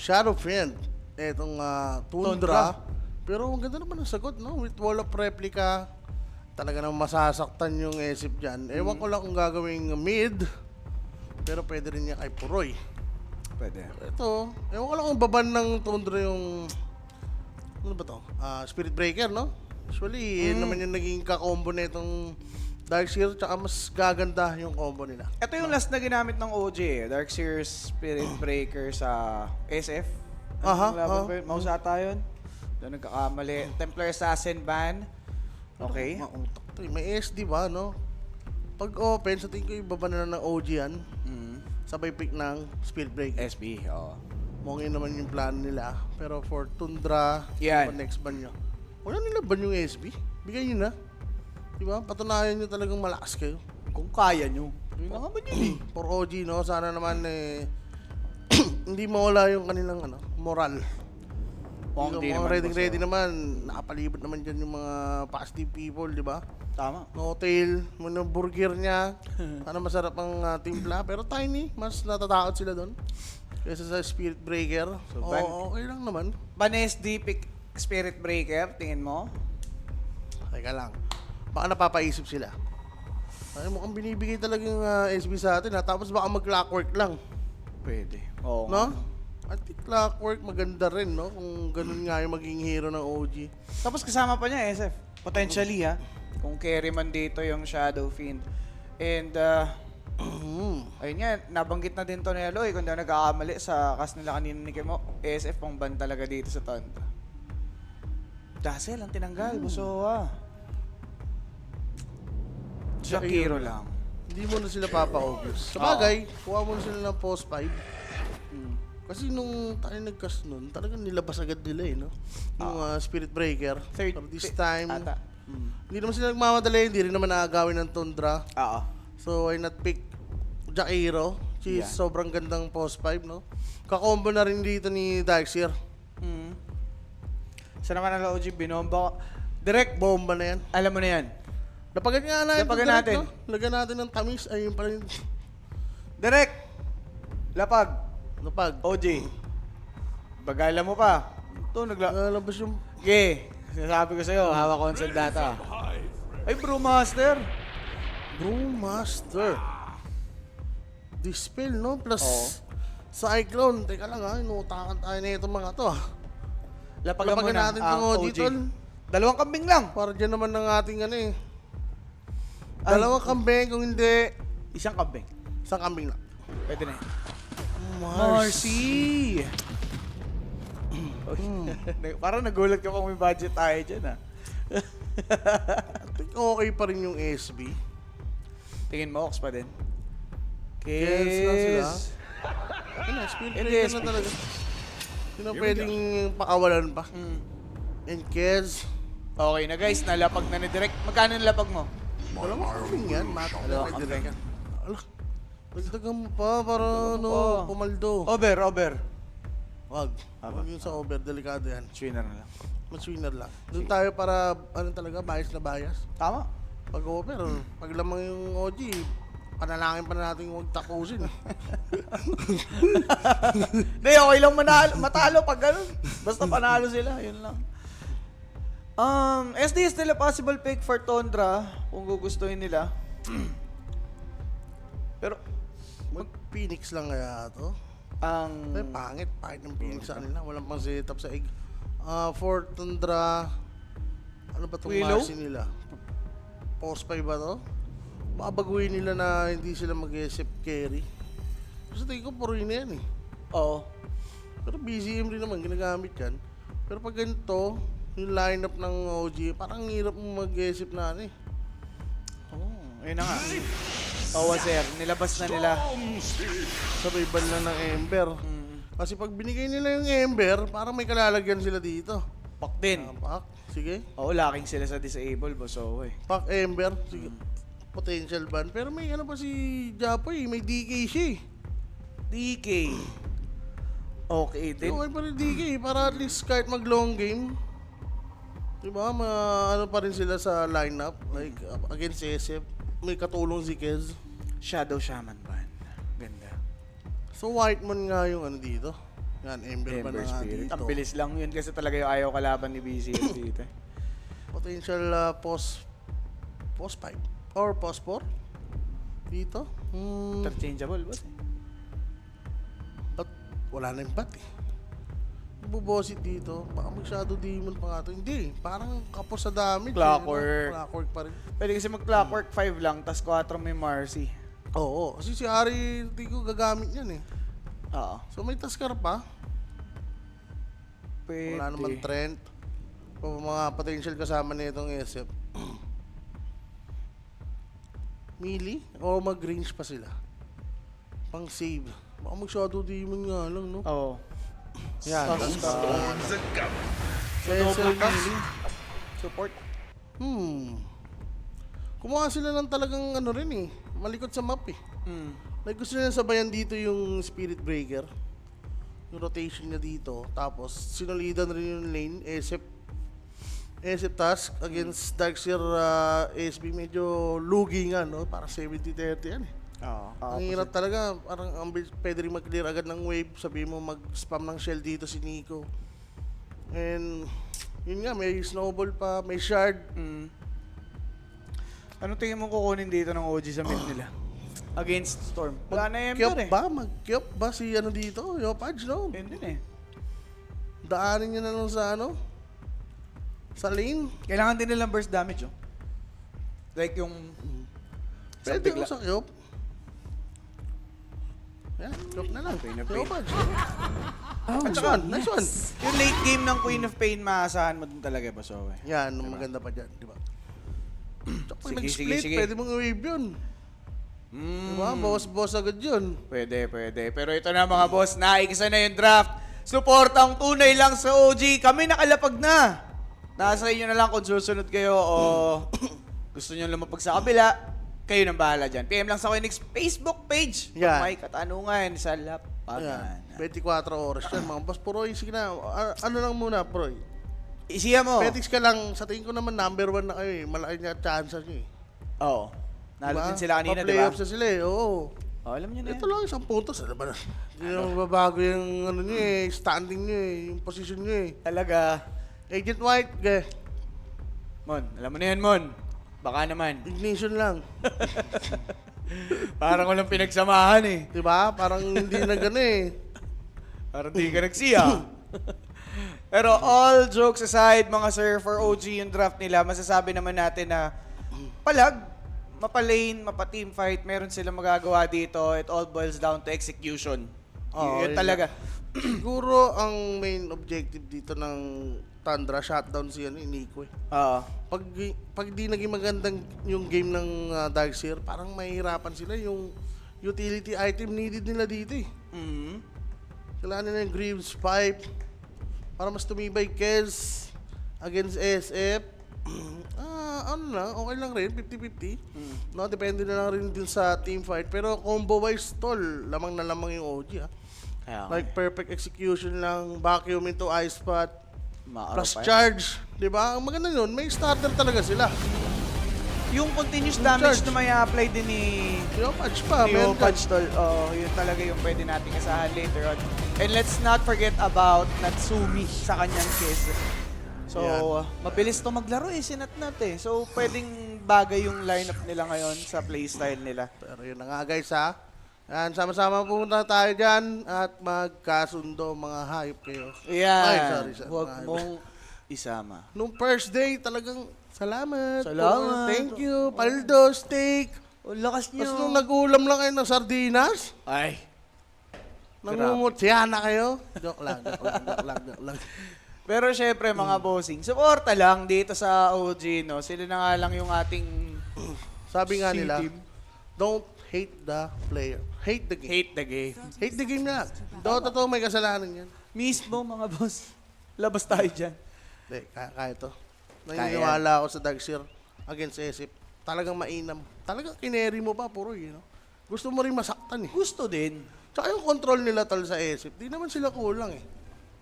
Shadow Fiend. Etong Tundra. Pero ang ganda naman ang sagot, no? With wall of replica. Talaga naman masasaktan yung isip dyan. Ewan ko lang kung gagawing mid. Pero pwede rin niya kay Puroy. Pwede. Ito, ewan ko lang kung baban ng Tundra yung... Ano ba to? Spirit Breaker, no? Usually, yun naman yung naging kakombo na itong Darkseer. Tsaka mas gaganda yung combo nila. Ito yung last na ginamit ng OG eh. Darkseer Spirit Breaker sa SF. Mausata yun. Doon nagkakamali. Templar Assassin ban. Okay. Mautak to eh. May SD ba, no? Pag open, sa tingin ko ibaba na ng OG yan. Sabay pick ng Spirit Breaker. SB, oo. Mukhang yun naman yung plano nila. Pero for Tundra, Yan. next ban nyo. Wala nila ban yung SB? Bigay nyo na. Diba? Patunayan nyo talagang malakas kayo. Kung kaya nyo. Yun na nga ba yun eh. For OG, no? Sana naman hindi mawala yung kanilang moral. Mukhang ready naman. Nakapalibot naman dyan yung mga positive people, di ba? Tama. No tail, muna burger niya. Sana masarap ang timpla. Pero tiny, mas natatakot sila doon. Kaysa sa Spirit Breaker. So, okay lang naman. Ban SD pick Spirit Breaker, tingin mo? Teka lang. Baka napapaisip sila. Ay, mukhang binibigay talagang SB sa atin. Tapos baka mag-clockwork lang. Pwede. Oo. No? Anti-clockwork, maganda rin, no? Kung ganun nga yung maging hero ng OG. Tapos kasama pa niya SF. Potentially ha. Kung carry man dito yung Shadow Fiend. And ayun nga, nabanggit na din to ni Aloy kung daw nagkakamali sa cast nila kanina ni Kimo. SF pang ban talaga dito sa Tundra. Dazzle ang tinanggal, Busoa. Shakiro lang. Hindi mo na sila papa-obvious. Sabagay, kuha mo na sila ng post 5. Kasi nung tayo nag-cast nun, talagang nilabas agad nila no? Yung Spirit Breaker. Third Pero this time, ata. hindi naman sila nagmamadali, hindi rin naman nakagawin ng Tundra. Oo. So, why not pick Jakiro? Which is sobrang gandang post 5, no? Kakombo na rin dito ni Darkseer. Sa naman ang OG, binomba ko. Direct, Bomba na yan. alam mo na yan. Lapagan nga natin. Lapagan direct, natin. No? Lagyan natin ng tamis. Ayun pa rin. Direct! Lapag! Lapag. OG. Bagala mo pa. Ito, Lalabas yung... Okay. Sinasabi ko sa'yo, hawak ko sa data. Ay, Brewmaster. Brewmaster. Dispel, no? Plus Cyclone. Teka lang ha, inutakan tayo na itong mga to. Lapagan mo na natin ang itong OG. dito. Dalawang kambing lang. Para dyan naman ng ating Dalawang kambing, kung hindi, Isang kambing. isang kambing lang. Pwede na yun. Marcy! Parang nagulat ka kung may budget tayo dyan ah. I think okay pa rin yung SB. Tingin mo, Ox pa din. Kiss lang sila. Ano, Spirit Hindi, Breaker na talaga. Hindi na pwedeng pakawalan pa. And Kez, Okay na guys, nalapag na ni Direct. Magkano nalapag mo? dalawang kambing yan, Matt. Dalawang kambing. Ala, dagdagan mo pa para pa. pumaldo. Over. Wag. Wag yung sa over, delikado yan. Swinner na lang. Mas winner lang. Doon tayo para, talaga, bias na bias. Tama. Pag over, pag lamang yung OG, panalangin pa na natin huwag tapusin. Hindi, okay lang matalo pag ganun. Basta panalo sila, yun lang. SD is still a possible pick for Tundra kung gugustuhin nila. Pero, Mag-Phoenix lang kaya to. Ay, pangit ng Phoenix sa kanila. Walang pang setup sa egg. For Tundra, ano ba itong Willow? Marcy nila? Post 5 ba to? Babaguhin nila na hindi sila mag-isip carry. Kasi tingin ko puro yun na yan eh. Oo. Pero BZM rin naman, ginagamit yan. Pero pag ganito, yung lineup ng OG, parang hirap mo mag-isip na Ayun na nga. Oo, sir. Nilabas na nila. Survival na ng Ember. Kasi pag binigay nila yung Ember, parang may kalalagyan sila dito. Pak din. Pak, sige. Oo, lacking sila sa disable, boss. Oo, eh. Pak Ember, sige. Potential ban. Pero may pa si Japoy, may DK siya eh. DK. Okay din. Okay pa rin DK, para at least kahit mag-long game. Diba, pa rin sila sa lineup. Like, against SF, may katulong si Kez. Shadow Shaman ban. Ganda. So, Whiteman nga yung dito. Yan, Ember ba na nga Spirit. dito. Ang bilis lang yun kasi talaga yung ayaw kalaban ni BCF dito. Potential post 5 or post 4 dito. Interchangeable ba? At wala na yung bat eh. Bubosit dito. Baka mag-shadow demon pa nga to. Hindi, parang kapos sa damage. Clockwork. Clockwork pa rin. Pwede kasi mag-clockwork 5 lang, tas 4 may Marcy. Oo, kasi si Ari Tico gagamit yan eh. Oo. So may Taskar pa. Pwede. Wala naman Trent. O mga potential kasama na itong SF. Melee? O mag-range pa sila? Pang save. Baka mag-shadow demon nga lang, no? Oo. Yan. Double cast. Support. Kumuha sila ng talagang ano rin eh. Malikot sa map eh. Like gusto nila sabayan dito yung Spirit Breaker. Yung rotation niya dito. Tapos sinulidan rin yung lane. SF task against Darkseer SB. Medyo lugi nga no. Para 70-30 yan eh. Oo. Ang hirap talaga. Parang pwede rin mag-clear agad ng wave. Sabi mo mag-spam ng shell dito si Nico. And yun nga, may snowball pa, may shard. Anong tingin mo kukunin dito ng OG sa mid nila? Against Storm. Wala na Mag-kyop Ember eh. ba? Mag-kyop ba si ano dito? Yopaj, no? Yun din eh. Daanin niya na lang sa ano? Sa lane? Kailangan din nilang burst damage oh. Like yung... Pwede ko sa kyop. Yan, kyop na lang. Queen of Pain. Yopaj. Oh, At saka, nice one. yung late game ng Queen of Pain, maasahan mo din talaga ba, Sowe? Yan, maganda pa dyan, di ba? Tsaka pag Sige, nag-split, sige. pwede mong i-wave yun. Di ba? Bawas-bawas agad yun. Pwede. Pero ito na mga boss, naikisa na yung draft. Suportang tunay lang sa OG. Kami nakalapag na. Nasa inyo na lang kung susunod kayo o gusto nyo lumapag sa kabila. Kayo nang bahala dyan. PM lang sa Koinix Facebook page. Yan. Kung may katanungan sa lapagan. Ayan, 24 oras yan, mga boss. Proy, sige na. Ano lang muna, Proy? Isiya mo. Petics ka lang. Sa tingin ko naman, number 1 na kayo eh. Malaki niya chance nyo eh. Oo. Nalo Diba? din sila kanina, di ba? Pa-playoffs na sila eh, oo. Oh, alam nyo na Ito yan. lang, isang puntos. Ano ba na? Hindi na mababago yung ano nyo eh, standing nyo eh, yung position nyo eh. Talaga. Agent White, Mon, alam mo na yan, Mon. Baka naman. ignition lang. Parang walang pinagsamahan eh. Diba? Parang hindi na gano'n eh. Parang di ka nagsiya. Pero all jokes aside, mga sir, for OG yung draft nila, masasabi naman natin na mapa-lane, mapa-team fight, meron silang magagawa dito. It all boils down to execution. Oo, Yun yun talaga. Siguro ang main objective dito ng Tundra, shutdown siya ni Nico eh. Oo. Pag di naging magandang yung game ng Darkseer, parang mahihirapan sila yung utility item needed nila dito eh. Kailangan nila yung Greaves Pipe para mas tumibay Kez against SF. Ano na, okay lang rin, 50-50. No, depende na lang rin din sa team fight. Pero combo-wise, tol, lamang na lamang yung OG ha. Like perfect execution lang, vacuum into ice spot, plus charge. Diba? Ang maganda nun, may starter talaga sila. Yung continuous damage charge. na may apply din ni Yopaj pa, meron ka. Patch Tol. Yun talaga yung pwede natin kasahan later on. And let's not forget about Natsumi sa kanyang case. So, Yan. mabilis to maglaro si Natnat eh. So, pwedeng bagay yung lineup nila ngayon sa playstyle nila. Pero yun na nga guys ha. Yan, sama-sama pumunta tayo dyan at magkasundo mga hayop kayo. Yan. Ay, sorry. Huwag mga hayop. mong isama. Nung first day, talagang salamat. Salamat. Thank you. Paldo, steak. O, lakas nyo. Tapos nung nag-ulam lang kayo ng sardinas, Ay. namumutsya na kayo. Joke lang. Pero syempre mga bossing, suporta lang dito sa OG, no? Sila na nga lang yung ating Sabi nga C nila, team. don't hate the player. Hate the game. Hate the game. Hate the game na. Dota to, may kasalanan yan. Mismo mga boss. Labas tayo dyan. Hindi, kaya to. Naniniwala ako sa Darkseer against SF. Talagang mainam. Talagang kineri mo pa, puro yun. No? Gusto mo rin masaktan eh. Gusto din. Tsaka yung control nila tal sa SF, di naman sila kulang eh.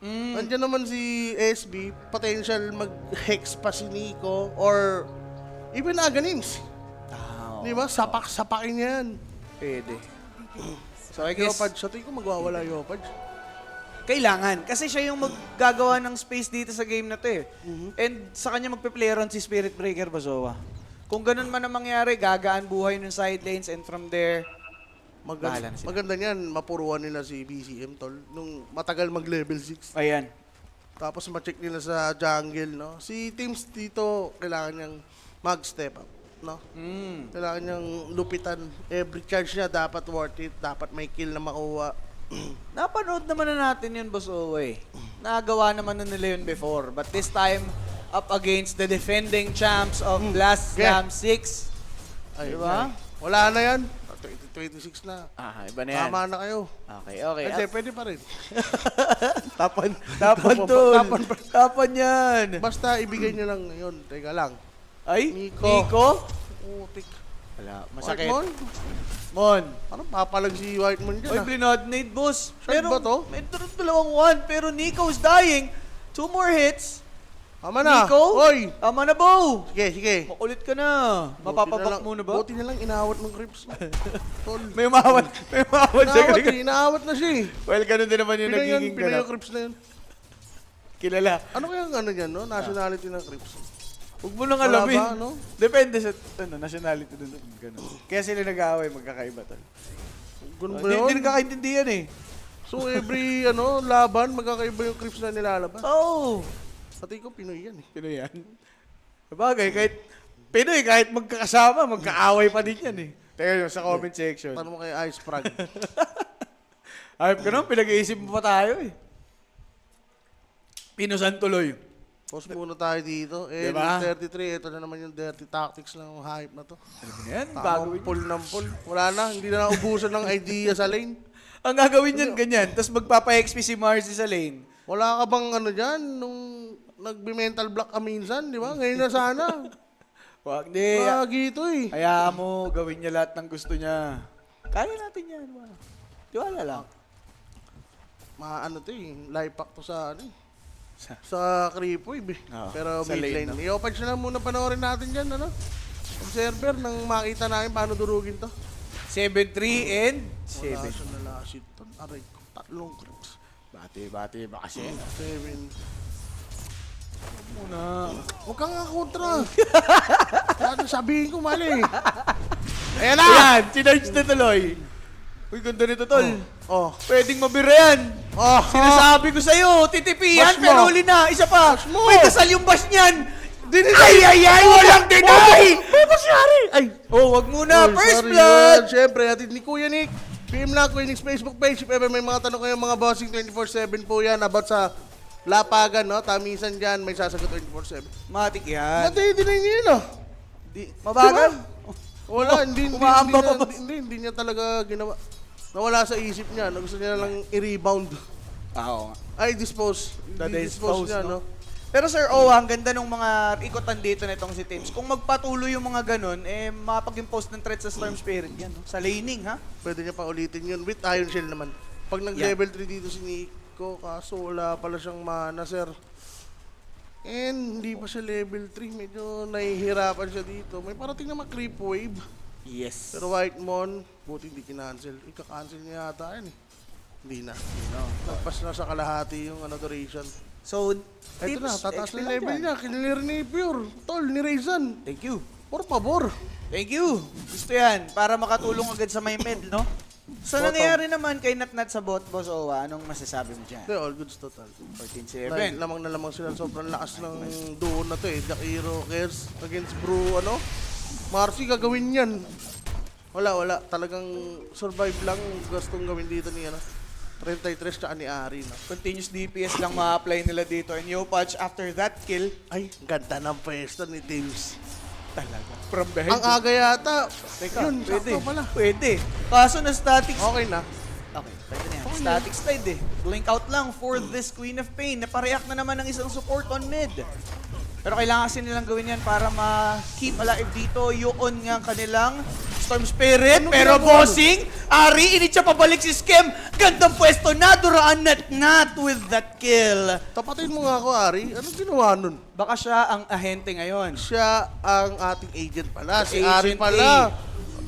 Nandiyan naman si SB, potential mag-hex pa si Nico or even Aganins. Di ba? Sapakin yan. Pwede. So I guess, Yopaj, sa tingin ko magwawala Yopaj. Kailangan. Kasi siya yung maggagawa ng space dito sa game na to eh. And sa kanya magpe-play around si Spirit Breaker Bazoa. Kung ganun man ang mangyari, gagaan buhay ng side lanes and from there, bahala na sila. Maganda niyan, mapuruan nila si BCM, tol. Nung matagal mag-level 6. Ayan. Tapos ma-check nila sa jungle, no? Si Teams dito, kailangan niyang mag-step up, no? Kailangan niyang lupitan. Every charge niya dapat worth it. Dapat may kill na makuha. Napanood naman na natin yun, Boss Owe. Nagawa naman na nila yun before. But this time, up against the defending champs of Blast Yeah. Slam 6. Ay, Diba? ay. Wala na yan. 2026 na. Iba na yan. Tama na kayo. Okay, okay. Kasi pwede pa rin. Tapan tol. Tapan pa. Tapan yan. Basta ibigay niyo lang yun. Teka lang. Ay, Nico. Nico? Putik. Wala, White Mon? Mon. Parang papalag si White Mon dyan, Oy, ah. Blinodnade, boss. Shard ba to? May dalawang one, pero Nico's dying. 2 more hits. Tama na. Nico? Oy! Tama na, Bo. Sige, sige. Makulit ka na. Mapapabak muna ba? Buti na lang inawat ng Crips. Tol. May umawat. May umawat siya. Inawat eh. Inaawat na siya eh. Well, ganun din naman yung Pinoy yan. nagiging Pinoy ganap. yung Crips na yun. Kilala. Ano kaya ang ano yan, no? Nationality ng Crips. Huwag mo nang Wala alamin. ba, no? Depende sa nationality dun. Ganun. Kaya sila nag-aaway, magkakaiba tol. Ganun ba Hindi yun? hindi nagkakaintindihan eh. So every laban, magkakaiba yung Crips na nilalabas. Oo. Pati ko, Pinoy yan eh. Pinoy yan. Sabagay, kahit Pinoy, kahit magkakasama, magkaaway pa din yan eh. Teka nyo, sa comment section. Tanong mo kay Ice Frag. Ayop ka naman, pinag-iisip mo pa tayo eh. Pinusan tuloy. Pause muna tayo dito. Eh, Diba? 33, ito na naman yung dirty tactics ng hype na to. Alam mo yan, Tamang gagawin. pull ng pull. Wala na, hindi na naubusan ng idea sa lane. Ang gagawin yan, ganyan. Tapos magpapa-XP si Marcy sa lane. Wala ka bang dyan, nung nagbi-mental block ka minsan, di ba? Ngayon na sana. Wag, di. Lagi ito eh. Hayaan mo, gawin niya lahat ng gusto niya. Kaya natin yan. Tiwala lang. To eh, live pack to sa sa creep wave eh. Oo, Pero sa mid lane, lane. no? I-open siya lang muna panoorin natin dyan, Observer, nang makita namin paano durugin to. 7-3 and Wala 7. siya nalasit to. Aray ko, tatlong creeps. Bati ba kasi? 7. Muna. Huwag kang nga kontra. Ano sabihin ko mali. Ayan na! Ayan, sinarge na tuloy. Uy, ganda nito, tol. Oh. Pwedeng mabira yan. Oh. Sinasabi ko sa'yo, titipihan, Bash mo. pero huli na. Isa pa. Bash mo. May dasal yung bash niyan. Ay, walang deny! Ano ba siyari? Ay! Oh, wag muna. Oy, First sorry blood. yan. Siyempre, hatid ni Kuya Nick. PM lang Kuya Nick's Facebook page. If ever may mga tanong kayo, mga bossing 24/7 po yan about sa lapagan, no? Tamisan dyan, may sasagot 24/7. Matik yan. Hindi na yun, Mabagal. Wala, hindi Umaamba pa ba? hindi niya talaga ginawa. Nawala sa isip niya. Gusto niya lang i-rebound. Oo nga. Ay, dispose. Dispose, niya, no? Pero Sir O, ang ganda nung mga ikotan dito nitong si Tims. Kung magpatuloy yung mga ganun, eh makapag-impose ng threat sa Storm Spirit yan. No? Sa laning, ha? Pwede niya pa ulitin yun with Iron Shell naman. Pag nag-level 3 dito si Nico, kaso wala pala siyang mana, sir. And hindi pa siya level 3. Medyo nahihirapan siya dito. May parating naman creep wave. Yes. Pero White Mon, buti hindi kinancel. Ika-cancel niya yata yan eh. Hindi na. Nagpas na sa kalahati yung duration. So, Ito Tims, na, tataas XP na lang level dyan. niya. Kinilir ni Pure. Tol, ni Raisan. Thank you. Por favor. Thank you. Gusto yan. Para makatulong agad sa may med, no? Sa Bottom. nangyayari naman kay Natnat sa bot, Boss Owa, anong masasabi mo dyan? Hindi, all goods total. 14-7. Lamang na lamang sila. Sobrang lakas ng duo na to eh. Jakiro, Kers, against Brew, Marcy, gagawin yan. Wala. Talagang survive lang. Gustong gawin dito ni 33 tsaka ni Ari. No? Continuous DPS lang ma-apply nila dito. And Yopatch, after that kill, Ay, ganda ng pwesto ni Teams. talaga. From behind. Ang aga yata. Teka, Yun, pwede. sakto pala. Pwede. Kaso na statics. Okay na. Okay, pwede na yan. Static slide eh. Blink out lang for this Queen of Pain. Napareact na naman ng isang support on mid. Pero kailangan kasi nilang gawin yan para ma-keep alive dito yun nga ang kanilang Storm Spirit. Pero ginagawa? bossing, Ari, init siya pabalik si Skem. Gandang pwesto na, duraan Natnat with that kill. Tapatin mo nga ako, Ari. Anong ginawa nun? Baka siya ang ahente ngayon. Siya ang ating agent pala. Si Agent Ari pala.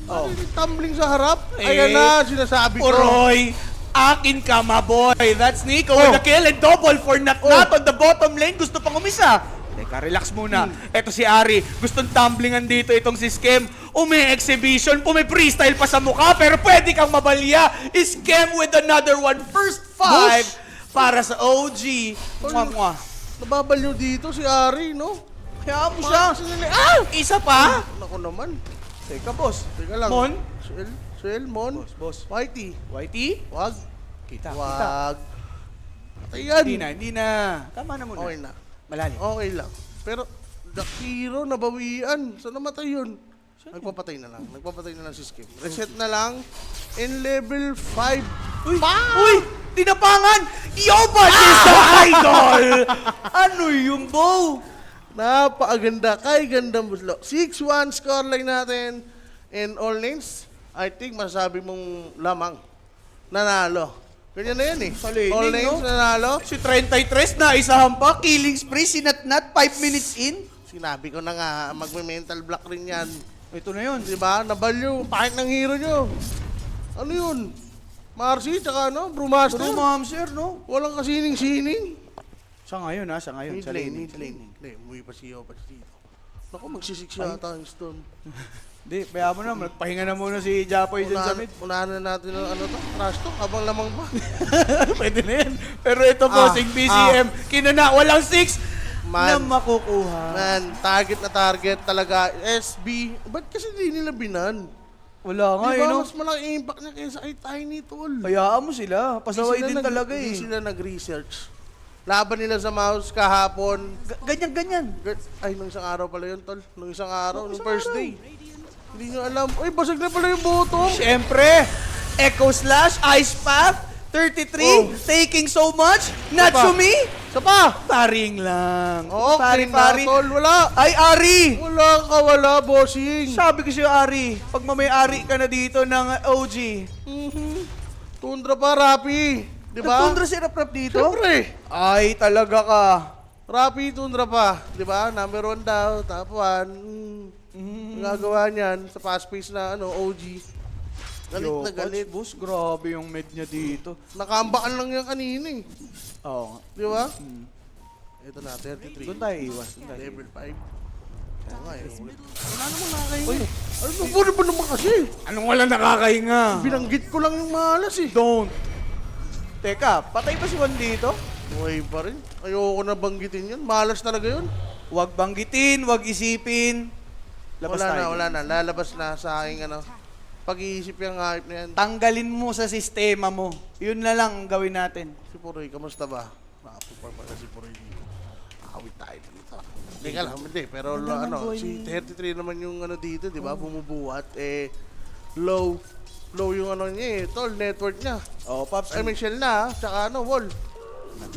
A. Oh. Tumbling sa harap. Ayan na, sinasabi ko. Oroy! Akin ka, my boy. That's Nico with the kill and double for Nat on the bottom lane. Gusto pang umisa. Teka, relax muna. Eto si Ari. Gustong tumblingan dito itong si Skem. Umi-exhibition, pumi-freestyle pa sa mukha, pero pwede kang mabalya. Skem with another one. First 5 para sa OG. Mwah. Nababaliw dito si Ari, no? Kaya mo siya. Ah! Isa pa? Naku naman. Teka, boss. Teka lang. Mon? Suel, Mon. Boss. Whitey. Whitey? Wag. Kita. Wag. Ayan. Hindi na. Tama na muna. Okay na. Malalim. Okay lang. Pero, the hero, nabawian. Saan namatay yun? Nagpapatay na lang si Skim. Reset na lang. In level 5. Uy! Tinapangan! Yobat is the idol! Ano yung bow? Napakaganda. Kay gandang buslo. 6-1 scoreline natin. In all lanes, I think masasabi mong lamang. Nanalo. Ganyan na yan eh. Sa laning, All lanes, no? nanalo. Si 33 na isahan pa, killing spree, sinatnat, 5 minutes in. Sinabi ko na nga, magme-mental block rin yan. Ito na yun. Diba? Nabalyo. Pakit ng hero nyo. Ano yun? Marcy, tsaka ano? Brewmaster. Pero ma'am sir, no? Walang kasining-sining. Sa ngayon ha, sa ngayon. Mid lane, mid lane. Hindi, umuwi pa si Yopat dito. Naku, magsisik yata ang Storm. Hindi, kaya mo na, magpahinga na muna si Japoy dyan sa mid. Unahan na natin ng ano to, trash talk, habang lamang pa. Pwede na yan. Pero ito bossing BCM, kinana, walang 6 na Man. makukuha. Man, target na target talaga. SB, ba't kasi di nila binan? Wala nga Diba, no? mas malaki impact niya kaysa kay Tiny Tol. Hayaan mo sila, pasaway din talaga eh. Hindi sila nag-research. Laban nila sa mouse kahapon. Ganyan-ganyan. Ay, nung isang araw pala yun, Tol. Nung isang araw, nung first day. Hindi nyo alam. Uy, basag na pala yung bottom. Siyempre, Echo Slash, Ice Path, 33, taking so much, Natsumi, Isa pa. paring lang. Okay Pari-pari. na, Tol. Wala. Ay, Ari! Wala ka, wala, bossing. Sabi ko sa'yo, Ari, pag mamay-ari ka na dito ng OG. Tundra pa, Rapi. Diba? Nagtundra si Rap dito? Siyempre. Ay, talaga ka. Rapi, Tundra pa. Diba? Number 1 daw, top 1. Nagagawa niyan sa fast-paced na OG. Galit na galit. Boss, grabe yung med niya dito. Nakambakan lang yan kanina eh. Oo. Di ba? Ito na, 33. Doon tayo iwas. Level 5. Oo nga eh. Wala naman nakakahinga. Ano ba naman kasi? Anong wala nakakahinga? Binanggit ko lang yung malas eh. Don't. Teka, patay pa si Juan dito? Buhay pa rin. Ayoko na banggitin yun. Malas talaga yun. Huwag banggitin, huwag isipin. Labas tayo. Wala na. Lalabas na sa aking pag-iisip yung hype na yan. Tanggalin mo sa sistema mo. Yun na lang ang gawin natin. Si Puroy, kamusta ba? Nakapupar pa si Puroy dito. Awit tayo dito. Hindi ka lang, hindi. Pero si 33 naman yung dito, di ba? Bumubuhat. Low yung niya eh. Tol, network niya. Oh, Pops. I mean, shell na, tsaka wall.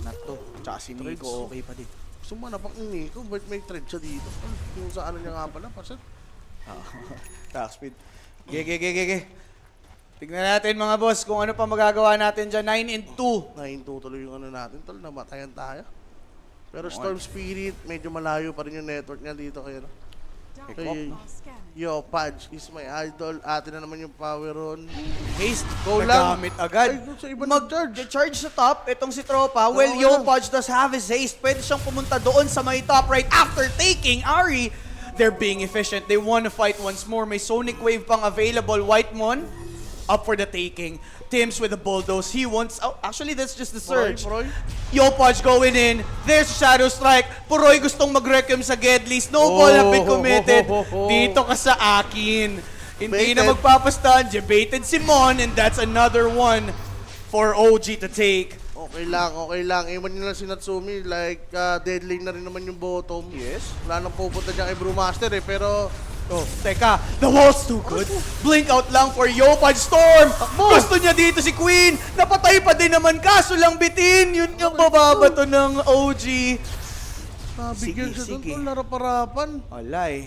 Nat to. Tsaka si Nico, okay pa din. Gusto mo napak ni Nico, ba't may thread siya dito? Yung sa niya nga pala, pasan. Tax speed. Gege. Tignan natin mga boss kung ano pa magagawa natin dyan. 9-2. 9-2 tuloy yung natin, tol. Namatayan tayo. Pero Storm Spirit, medyo malayo pa rin yung network niya dito kayo. Kay Yo, Pudge is my idol. Atin na naman yung power on. Haste. Go lang. Nagamit agad. Ay, doon sa iba nag-charge. Mag-charge sa top, itong si Tropa. Well, Oo, Yo yan. Pudge does have his haste. Pwede siyang pumunta doon sa may top right after taking Ari. They're being efficient. They want to fight once more. May Sonic Wave pang available. Whitemon, up for the taking. Tims with the bulldoze. He wants... Oh, actually, that's just the surge. Puroy. Yo Pudge going in. There's Shadow Strike. Puroy gustong mag-requiem sa Gedli. Snowball have been committed. Dito ka sa akin. Hindi na Baited. magpapastan. Baited si Mon, and that's another one for OG to take. Okay lang. Iwan nyo lang si Natsumi. Like, dead lane na rin naman yung bottom. Yes. Wala nang pupunta dyan kay Brewmaster eh. Pero, Oh, teka. The wall's too good. Blink out lang for Yopaj Storm. Gusto niya dito si Queen. Napatay pa din naman. Kaso lang bitin. Yun yung bababato ng OG. nabigyan siya doon. Sige. Tol, larap-harapan. Wala eh.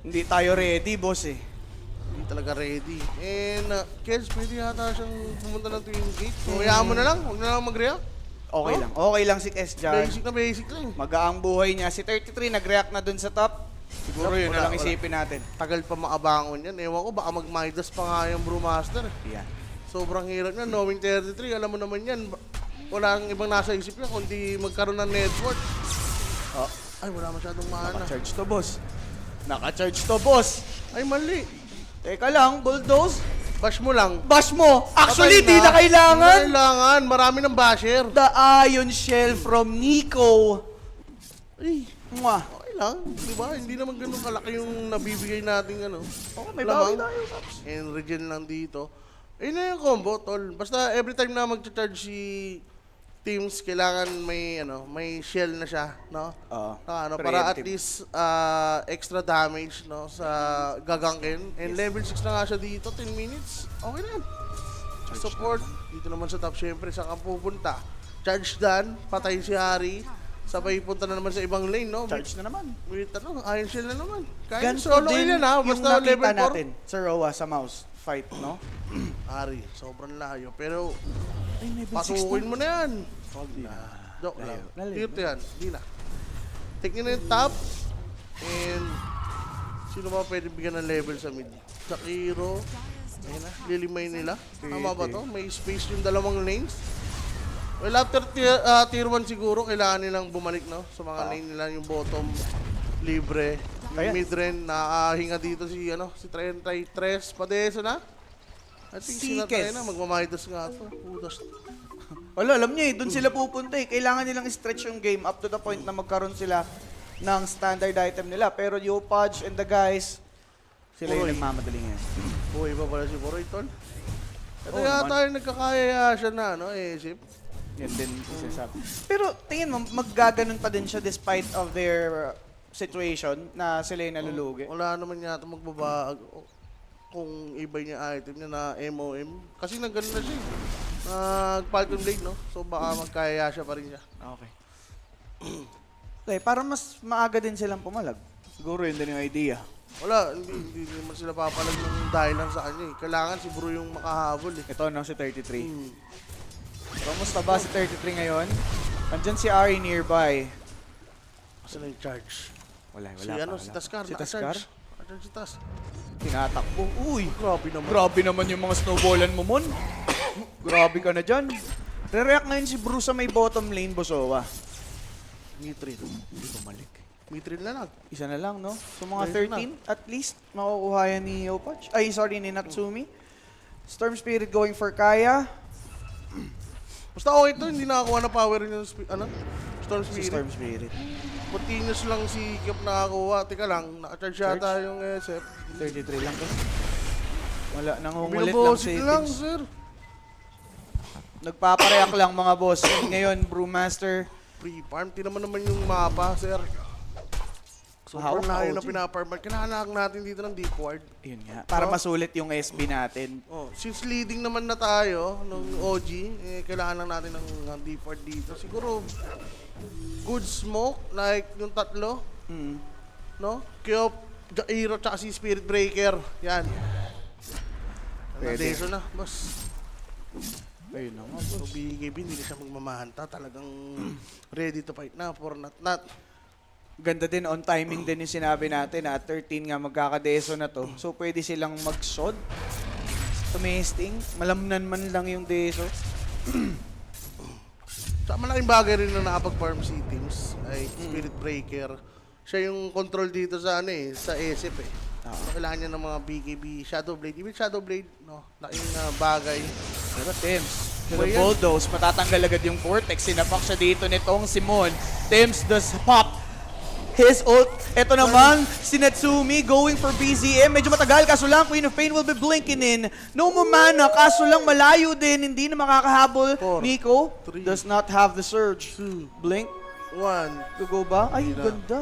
Hindi tayo ready, boss eh. Hindi talaga ready. And, Kels, pwede yata siyang pumunta ng Twin Gate. So, hayaan mo na lang. Huwag na lang mag-react. Okay lang. Okay lang si Kes dyan. Basic lang. Magaang buhay niya. Si 33 nag-react na dun sa top. Siguro yun na lang Wala. isipin natin. Tagal pa makabangon yan. Ewan ko, baka mag-Midas pa nga yung Brewmaster. Yeah. Sobrang hirap niya. Knowing 33, alam mo naman yan. Wala ang ibang nasa isip niya kundi magkaroon ng network. Oh, Ay, wala masyadong mana. naka-charge to, boss. Naka-charge to, boss. Ay, mali. Teka lang, bulldoze. Bash mo lang. Bash mo. Actually, Patay di na kailangan. Di na kailangan. Marami ng basher. The Ion Shell from Nico. Ay, Mwah. okay lang. Di ba? Hindi naman ganun kalaki yung nabibigay nating ano. Okay, may lamang. bawi tayo, Paps. And regen lang dito. Ayun na yung combo, tol. Basta every time na mag-charge si teams, kailangan may shell na siya, no? Oo. Para at Preemptive. least extra damage, no, sa gagangkin. And level 6 na nga siya dito, 10 minutes. Okay na yan. Support. Dito naman sa top, syempre, saan ka pupunta? Charge done, patay si Harry. Sabay punta na naman sa ibang lane, no? Charge na naman. With Iron Shell na naman. Kaya Ganito solo din yun ha, yung basta nakita level 4. natin sa Roa sa mouse fight, no? Harry, sobrang layo. Pero Ay, may pasukin mo na yan. Huwag na. Joke lang. Layo. Dito yan. Di na. Take nyo na yung top. And sino ba pwede bigyan ng level sa mid? Sakiro. Ayun na. Lilimay nila. Tama ba to? May space yung dalawang lanes. Well, after tier 1 siguro, kailangan nilang bumalik, no? Sa mga lane nila, yung bottom, libre. Yung Ayan. mid rin, nakahinga dito si 33 Padeso na. I think si Sikes. na, magmamahidas nga ito. Udas. Wala, alam niyo eh, doon sila pupunta eh. Kailangan nilang stretch yung game up to the point na magkaroon sila ng standard item nila. Pero Yopaj and the guys, sila yung Poroy. nagmamadali ngayon. Buhay pa pala si Poroy, tol. Ito Oo yata yung nagkakaya siya na, isip. Yan din yung sinasabi. Pero tingin mo, maggaganon pa din siya despite of their situation na sila yung nalulugi. Wala naman yata magbabago kung iba niya item niya na MOM. Kasi nagganon na siya. Nag-Falcon Blade, no? So baka magkaya siya pa rin siya. Okay. Okay, para mas maaga din silang pumalag. Siguro yun din yung idea. Wala, hindi naman sila papalag ng dahil lang sa kanya. Kailangan si Bro yung makahabol. Ito no, si 33. Kamusta ba si 33 ngayon? Andyan si Ari nearby. Kasi na yung charge. Wala Si Taskar. Si Taskar? Naka-charge si Tas. Tinatakbo. Uy! Grabe naman. Grabe naman yung mga snowballan mo, Mon. Grabe ka na dyan. Re-react ngayon si Bruce sa may bottom lane, Bosowa. Mithril. Hindi bumalik. Mithril na lang. Isa na lang, no? So mga Ayun na. 13, at least, makukuha yan ni Yopaj. Ay, sorry, ni Natsumi. Storm Spirit going for Kaya. Basta okay to, hindi nakakuha na power yung Storm Si Spirit. Storm Spirit. Continuous lang si Kip nakakuha. Teka lang, naka-charge yata yung SF. 33 lang to. Wala, nangungulit lang Binubusit lang, settings. sir. Nagpapareak lang mga boss. Ngayon, Brewmaster. Pre-farm, tinaman naman yung mapa, sir. So, Hawak na layo na OG. pinaparm. Kailangan natin dito ng deep ward. Yun nga. Para Oh. masulit yung SB natin. Oh, since leading naman na tayo ng OG, kailangan lang natin ng deep ward dito. Siguro, good smoke, like yung tatlo, Mm. no? Kyop, Jairo, tsaka si Spirit Breaker. Yan. Pwede. Nadeso na, boss. Ayun na nga, So, BKB, hindi na siya magmamahanta. Talagang ready to fight na for not. Ganda din, on timing din yung sinabi natin na at 13 nga magkakadeso na to. So pwede silang mag-sod. Tumesting. Malamnan man lang yung deso. Sa malaking bagay rin na nakapag-farm si Teams ay Spirit Breaker. Siya yung control dito sa sa SF eh. So, kailangan niya ng mga BKB, Shadow Blade. Even Shadow Blade, no? Laking bagay. Pero Tems, to Ba the yan? bulldoze, matatanggal agad yung Vortex. Sinapak siya dito nitong Simon. Tems does pop his ult. Ito naman, si Natsumi going for BZM. Medyo matagal, kaso lang, Queen of Pain will be blinking in. No mana, kaso lang malayo din. Hindi na makakahabol. 4, Nico 3, does not have the surge. 2, Blink, 1. to go ba? Ay, Hindi na. ganda.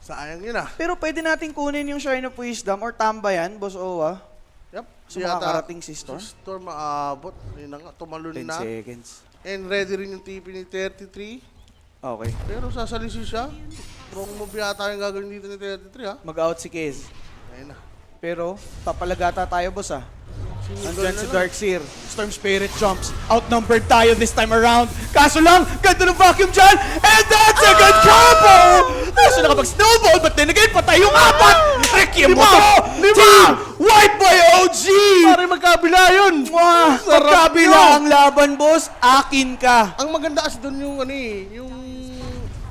Sayang yun ah. Pero pwede natin kunin yung Shrine of Wisdom or tambayan, Boss Owa. Yep. So makakarating si Storm. Si Storm maabot. Yun na nga, tumalun 10 na. seconds. And ready rin yung TP ni 33. Okay. Pero sasalisi siya. Wrong move yata yung gagawin dito ni 33 ha. Mag-out si Kez. Ayun na. Pero, papalagata tayo, boss, ah. Single Andyan na si lang. Darkseer. Storm Spirit jumps. Outnumbered tayo this time around. Kaso lang, ganda ng vacuum dyan. And that's a good combo! Kaso nakapag-snowball, but then again, patay yung apat! Requiem Di mo ba? to! Di ba? Team White Boy OG! Pare magkabila yun. Mwah! Sarap Magkabila yun. ang laban, boss. Akin ka. Ang maganda kasi doon yung ano eh, yung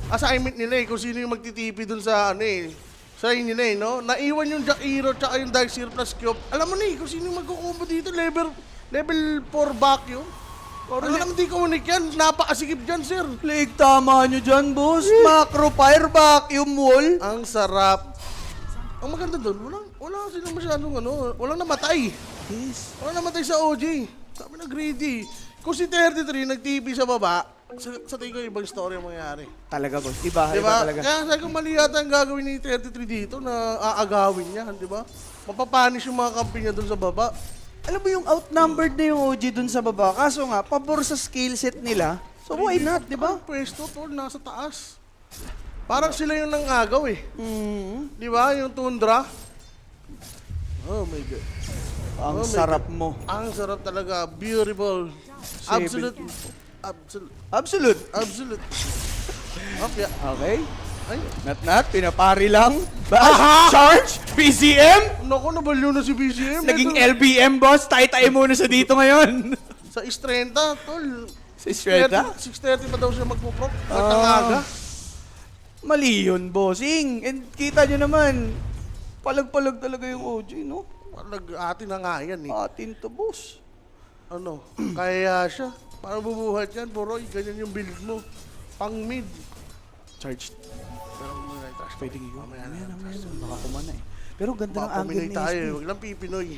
assignment nila eh, kung sino yung magtitipi doon sa ano eh, sa inyo nila eh, no? Naiwan yung Jack Hero tsaka yung Dark Seer plus Cube. Alam mo na eh, kung sino yung magkukumbo dito, level 4 vacuum. Ano naman di connect yan, napakasikip dyan, sir. Leg, tama nyo dyan, boss. Macro Fire Vacuum Wall. Ang sarap. Ang maganda doon, wala silang masyadong ano, walang namatay. Yes. Walang namatay sa OG. Sabi na greedy. Kung si 33 nag-TP sa baba, sa tingin ko ibang story ang mangyayari. Talaga, boss. Iba Diba? talaga. Kaya sabi ko mali yata ang gagawin ni 33 dito na aagawin niya, di ba? Mapapanish yung mga kampi niya doon sa baba. Alam mo yung outnumbered na yung OG dun sa baba. Kaso nga, pabor sa skill set nila. So why not, di ba? Ang pwesto, tol, nasa taas. Parang sila yung nangagaw eh. Di ba? Yung Tundra. Oh my God. Ang Oh my sarap mo. Ang sarap talaga. Beautiful. Absolute. Absolute. Absolute. Okay. Okay. Ay, Nat, pinapari lang. Bash, charge, BCM. naku, nabaliw na si BCM. Naging Ito, LBM, boss. Tayo muna sa dito ngayon. Sa Istrenta, tol. Sa Estrella? 6:30 pa daw siya magpo-prop. Nagtangaga. Mali yun, bossing. And kita nyo naman, palag-palag talaga yung OG, no? Nag-atin na nga yan eh. Atin to, boss. Ano, kaya siya. Paano bubuhat yan, Boroy? Ganyan yung build mo. Pang mid. Charge. Pero muna yung trash. Pwede yun. Mamaya na. Baka kumana eh. Pero ganda ng Baka angle Pinoy ni tayo. SP. Huwag lang Pipinoy.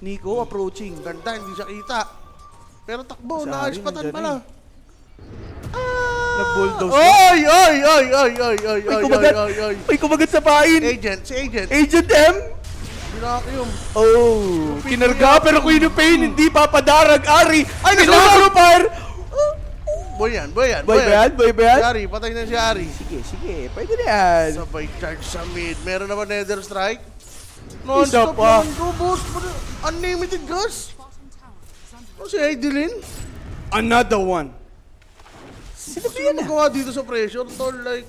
Nico approaching. Ganda, hindi siya kita. Pero takbo, Si Ari nakaispatan nandyan pala. Nag-bulldoze. Oy! Oy! Oy! Oy! Oy! Oy! May Oy! kumagat. Oy! Oy! May kumagat sa pain. Agent, si Agent. Agent M. Binakyum. Oh, kinarga pero Queen of Pain hindi papadarag. Ari, ay nasa fire. Boy yan, boy yan. Boy ba yan? Boy ba yan? Si Ari, patay na si Ari. Sige, pwede na yan. Sabay charge sa mid. Meron na ba Nether Strike? Isa Non-stop pa. naman to, boss. Unlimited gas. O si Aidelin? Another one. Sino ba Sino yan? magawa dito sa pressure? Tol, like,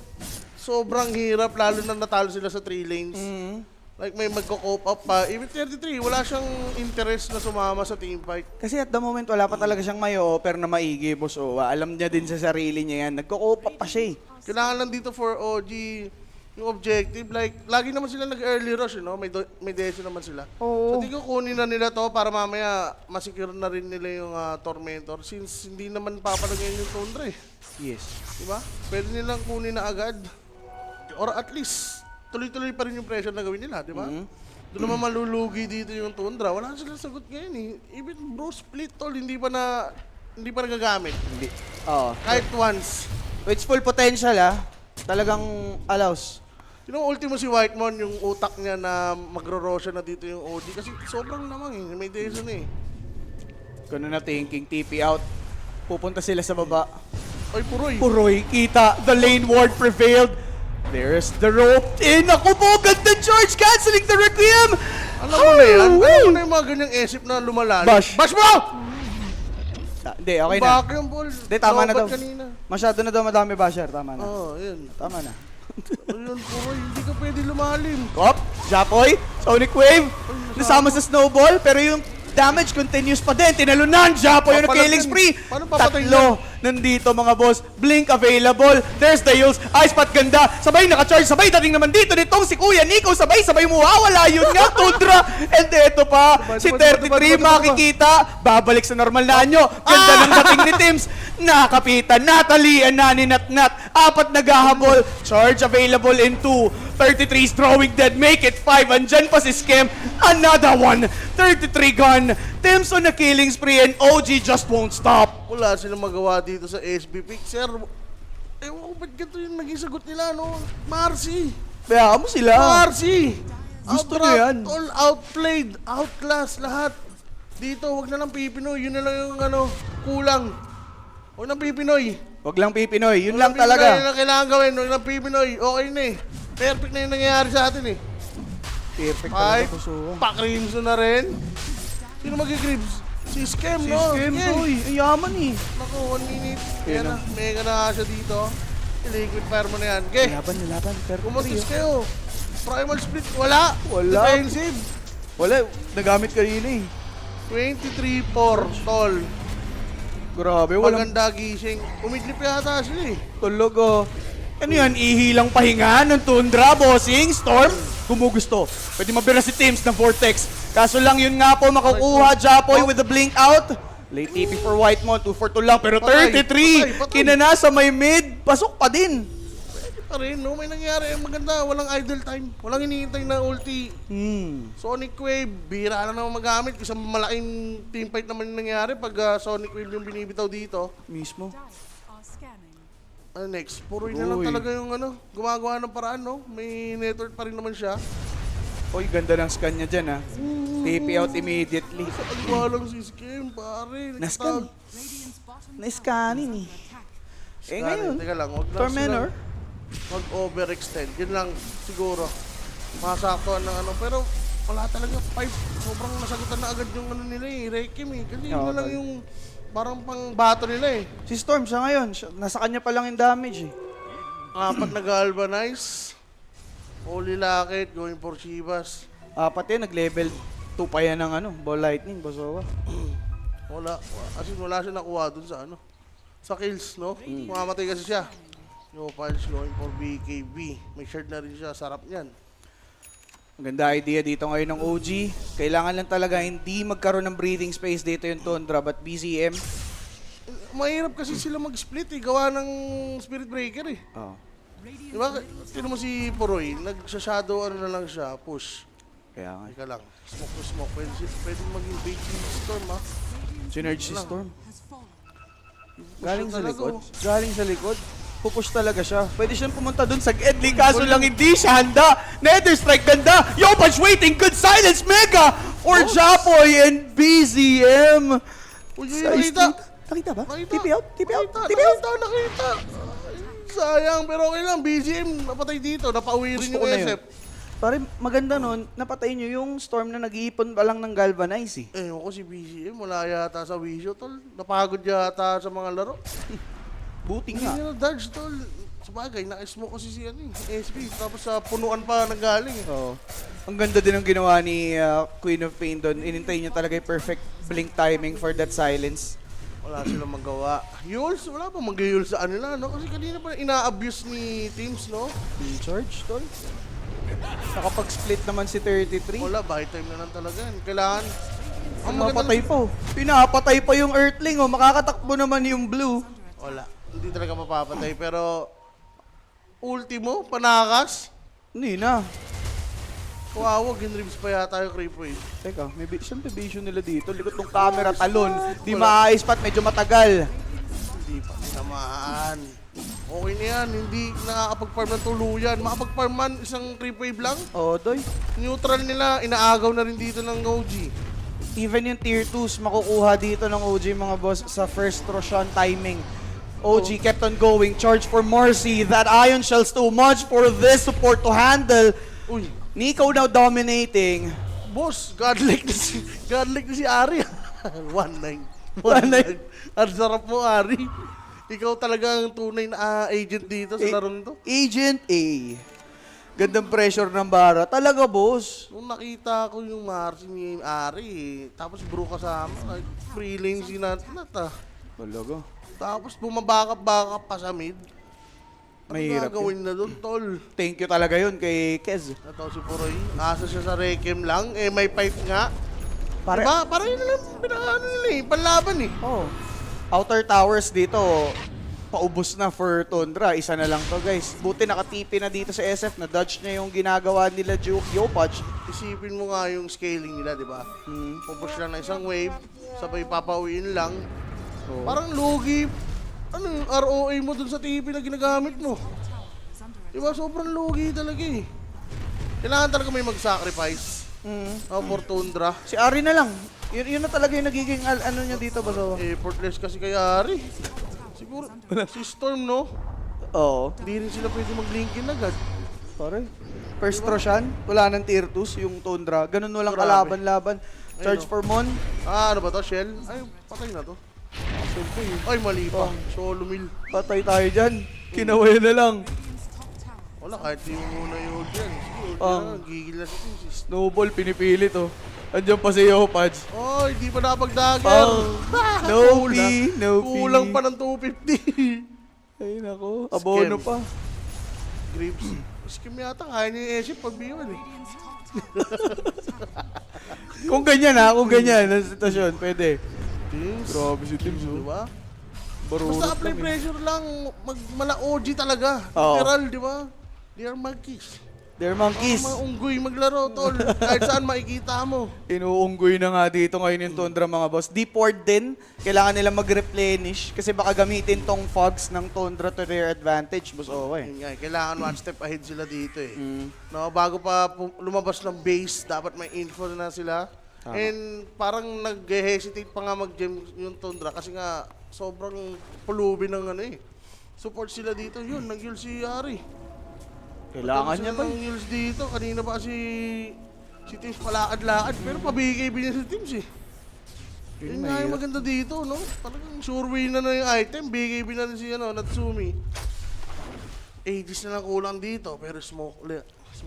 sobrang hirap, lalo na natalo sila sa 3 lanes. Like, may magko-cope up pa. Even 33, wala siyang interest na sumama sa team fight. Kasi at the moment, wala pa talaga siyang may offer na maigi, boss. O, alam niya din sa sarili niya yan. Nagko-cope up pa siya eh. Kailangan lang dito for OG yung objective. Like, lagi naman sila nag-early rush, you know? May deso naman sila. Oo. So, di ko kunin na nila to para mamaya masecure na rin nila yung Tormentor since hindi naman papalagayin yung Tundra eh. Yes. Diba? Pwede nilang kunin na agad. Or at least, tuloy-tuloy pa rin yung pressure na gawin nila, di ba? Doon naman malulugi dito yung Tundra. Wala silang sagot ngayon eh. Even bro split tol, hindi pa nagagamit. Hindi. Oo. Kahit once. With full potential talagang allows. Yung ultimo si Whitemon, yung utak niya na magro-rosya na dito yung OG. Kasi sobrang namang eh. May deso na eh. Ganun na thinking, TP out. Pupunta sila sa baba. Oy, puroy. Puroy, kita. The lane ward prevailed. There's the rope in. Ako po, ganda charge. Canceling the Requiem. Alam mo na yan? Alam mo na yung mga ganyang esip na lumalalim? Bash. Bash mo! Hindi, okay na. Bakit yung ball? Hindi, tama na daw. Lobat kanina. Masyado na daw madami basher. Tama na. Oo, yun. Tama na. Ayun, puroy. Hindi ka pwede lumalim. Kop, Japoy, Sonic Wave. Nasama sa Snowball, pero yung damage continues pa din. Tinalunan, Japoy yung Papalatin. killing spree. Paano papatay Tatlo nandito mga boss. Blink available. There's the heals. Ice Pat ganda. Sabay naka-charge. Sabay dating naman dito nitong si Kuya Nico. Sabay mawawala yun nga. Tundra. And eto pa, si 33 makikita. Babalik sa normal na anyo. Ganda ng dating ni Tims. Nakapitan. Natalie and Nani Natnat. Apat naghahabol. Charge available in 2. 33 is throwing dead. Make it 5. Andyan pa si Skem. Another one. 33 gun. Tims on a killing spree and OG just won't stop. Wala silang magawa dito sa SB pick. Sir, ewan ko ba't ganito yung naging sagot nila, no? Marcy! Kaya mo sila. Marcy! Gusto niya yan. All outplayed, outclass, lahat. Dito, wag na lang Pipinoy. Yun na lang yung kulang. Wag na Pipinoy. Wag lang Pipinoy. Yun lang Wag na Pipinoy, talaga. Yun ang kailangan gawin. Wag na Pipinoy. Okay na eh. Perfect na yung nangyayari sa atin eh. Perfect Ay, talaga Kusuwa. pa-crimson na rin. Sino mag-gribs? Si Skem, Si no? Skem, Sige. boy. Ang yaman eh. Naku, 1 minute. Yan Yan na. na. Mega na siya dito. I-liquid fire mo na yan. Okay. Nilaban. Pero Kumuntis kayo. Primal Split, wala. Wala. Defensive. Wala, nagamit kanina eh. 23-4, tol. Grabe, walang Maganda gising. Umidlip yata sila eh. tulog oh. Ano yan, ihilang pahinga ng Tundra, bossing, Storm? Gumugusto. Pwede mabira si Teams ng Vortex. Kaso lang yun nga po, makukuha Japoy with the blink out. Late TP for Whitemon, 2 for 2 lang, pero Patay, 33! patay. Kinana sa may mid, pasok pa din. Pa rin, no? May nangyari. Maganda, walang idle time. Walang hinihintay na ulti. Sonic Wave, bira lang naman magamit. Isang malaking teamfight naman yung nangyari pag Sonic Wave yung binibitaw dito. Mismo. Are scanning. Ano next? Puroy na lang Uy. talaga yung ano, gumagawa ng paraan, no? May network pa rin naman siya. Oy, ganda ng scan niya dyan ha. TP out immediately. Sa kaliwa lang si Skim, pare. Na-scan. Radiant's bottom Na-scanning eh. attack. Eh ngayon, Teka lang, wag lang Tormenor. silang mag-overextend. Yun lang, siguro. Masaktuhan ng ano. Pero wala talaga, 5. Sobrang nasagutan na agad yung ano nila eh, Rekim eh. Kasi yun Oo, na lang tol. yung parang pang bato nila eh. Si Storm siya ngayon, nasa kanya pa lang yung damage eh. 4 na galvanize. Holy Locket, going for Shivas. Apat yan, nag-level 2 pa yan ng ano, Ball Lightning, Basowa. Wala. As in, wala siya nakuha dun sa ano. Sa kills, no? Mamamatay kasi siya. Yo, Pulse going for BKB. May shard na rin siya. Sarap niyan. Maganda idea dito ngayon ng OG. Kailangan lang talaga hindi magkaroon ng breathing space dito yung Tundra, but BZM. Mahirap kasi sila mag-split eh. Gawa ng Spirit Breaker eh. Oh. Diba? Tignan mo si Puroy. Nagsha-shadow ano na lang siya. Push. Kaya nga. Teka lang. Smoke to smoke. Pwede maging bait yung storm ha. Synergy si Storm. Has fallen. Galing sa talaga, likod. oh. Galing sa likod. Pupush talaga siya. Pwede siyang pumunta dun sa Gedli, kaso lang hindi siya handa. Nether Strike ganda. Yopaj waiting. Good silence. Mega for Japoy and BZM. Uy, Size nakita. Nakita ba? Nakita. TP out? TP out? Nakita, TP out? nakita. Sayang, pero okay lang. BGM, napatay dito. Napauwi rin Gusto yung ko na yun. SF. Pare, maganda nun, napatay nyo yung Storm na nag-iipon pa lang ng Galvanize eh. Eh, ako si BGM, wala yata sa Wisho, tol. Napagod yata sa mga laro. Buti Hindi nga. niya na-dodge, tol. Sabagay, na-smoke kasi si ano, eh, SP. Tapos sa punuan pa nanggaling eh. Oo. Ang ganda din ng ginawa ni Queen of Pain doon. Inintay niya talaga yung perfect blink timing for that silence. Wala silang magawa. Yules, wala pa mag-yules sa kanila, no? Kasi kanina pa ina-abuse ni teams, no? Charge, tol. Nakapag-split naman si 33. Wala, buy time na lang talaga. Kailangan. Ang mapatay pa oh. Pinapatay pa yung Earthling oh. Makakatakbo naman yung Blue. Wala. Hindi talaga mapapatay. Pero, ultimo, panakas. Hindi na. Kawawa, ginribs pa yata yung creep wave. Teka, may siyempre vision nila dito. Likod ng camera, talon. Di maayos pa't medyo matagal. Hindi pa naman. Okay na yan, hindi nakakapag-farm ng tuluyan. Makapag-farm man, isang creep wave lang. Oh, doy. Neutral nila, inaagaw na rin dito ng OG. Even yung tier 2s makukuha dito ng OG mga boss sa first Roshan timing. OG kept on going. Charge for Marcy. That Ion Shell's too much for this support to handle. Uy, Nico now dominating. boss, godlike na si Ari. 1-9. 1-9. Ang sarap mo, Ari. Ikaw talagang tunay na agent dito sa larong to. Agent A. Gandang pressure ng bara. Talaga, boss. Nung nakita ko yung Marcy ni Ari, tapos bro kasama, free lane si Nat ah. Talaga. Tapos bumabakap pa sa mid. Ano Mahirap gagawin na doon, tol? Thank you talaga yun kay Kez. Ito si Puroy. Asa siya sa Rekem lang. Eh, may pipe nga. Pare, Diba? Parang yun lang pinakaano nila eh. Panlaban eh. oh. Outer towers dito, paubos na for Tundra. Isa na lang to, guys. Buti nakatipi na dito sa SF. Na-dodge niya yung ginagawa nila Yopaj. Isipin mo nga yung scaling nila, di ba? Pupush lang na isang wave, sabay papauwiin lang. Oh. Parang lugi. Ano yung ROA mo dun sa TP na ginagamit mo? Di ba? Sobrang lugi talaga eh. Kailangan talaga may mag-sacrifice. For Tundra. Si Ari na lang. Yun na talaga yung nagiging ano niya dito, Basawa. Effortless kasi kay Ari. Siguro, si Storm, no? Oo. Hindi rin sila pwede mag-linkin agad. Pare. First Roshan, wala nang tier 2 yung Tundra. Ganun walang Grabe. kalaban-laban. Charge Ayun, for Mon. Ano ba to? Shell? Ay, patay na to. Ay, mali pa. Oh. Solo mill. Patay tayo dyan. Kinawayan na lang. Radiant's top tower Wala, kahit di mo muna yung hold yan. Sige, hold Pang. yan. Gigil na si Tim. Snowball, pinipilit oh. Andiyan pa si Yopaj. Oh, hindi pa napag-dagger. Pang. No P, no P. Kulang pa ng 250. Ay nako, abono Scam. pa. Graves. Skim yata, kaya niya yung Esip pag B1 eh. Radiant's top tower. Kung ganyan ha, kung ganyan ang sitwasyon, pwede. Teams. Grabe si Tim, Di ba? Barurot Basta apply lang eh. pressure lang, mala OG talaga. Oo. Literal, di ba? They are monkeys. They're monkeys. Mga unggoy maglaro, tol. Kahit saan makikita mo. Inuunggoy na nga dito ngayon yung Tundra mga boss. Deport din, kailangan nila mag-replenish kasi baka gamitin tong fogs ng Tundra to their advantage, boss Owe. Yun nga, kailangan one step ahead sila dito eh. Mm. No, bago pa lumabas ng base, dapat may info na sila. Tama. And parang nag-hesitate pa nga mag-gem yung Tundra kasi nga sobrang pulubi ng ano eh. Support sila dito, yun, nag-heal si Ari. Kailangan niya ba? Ng heals dito, kanina pa si Teams palakad-lakad, pero pabigay niya si Teams eh. Yun Yun nga yung mahirap. maganda dito, no? Talagang sure win na yung item, bigay na rin si Natsumi. Aegis na lang kulang dito, pero smoke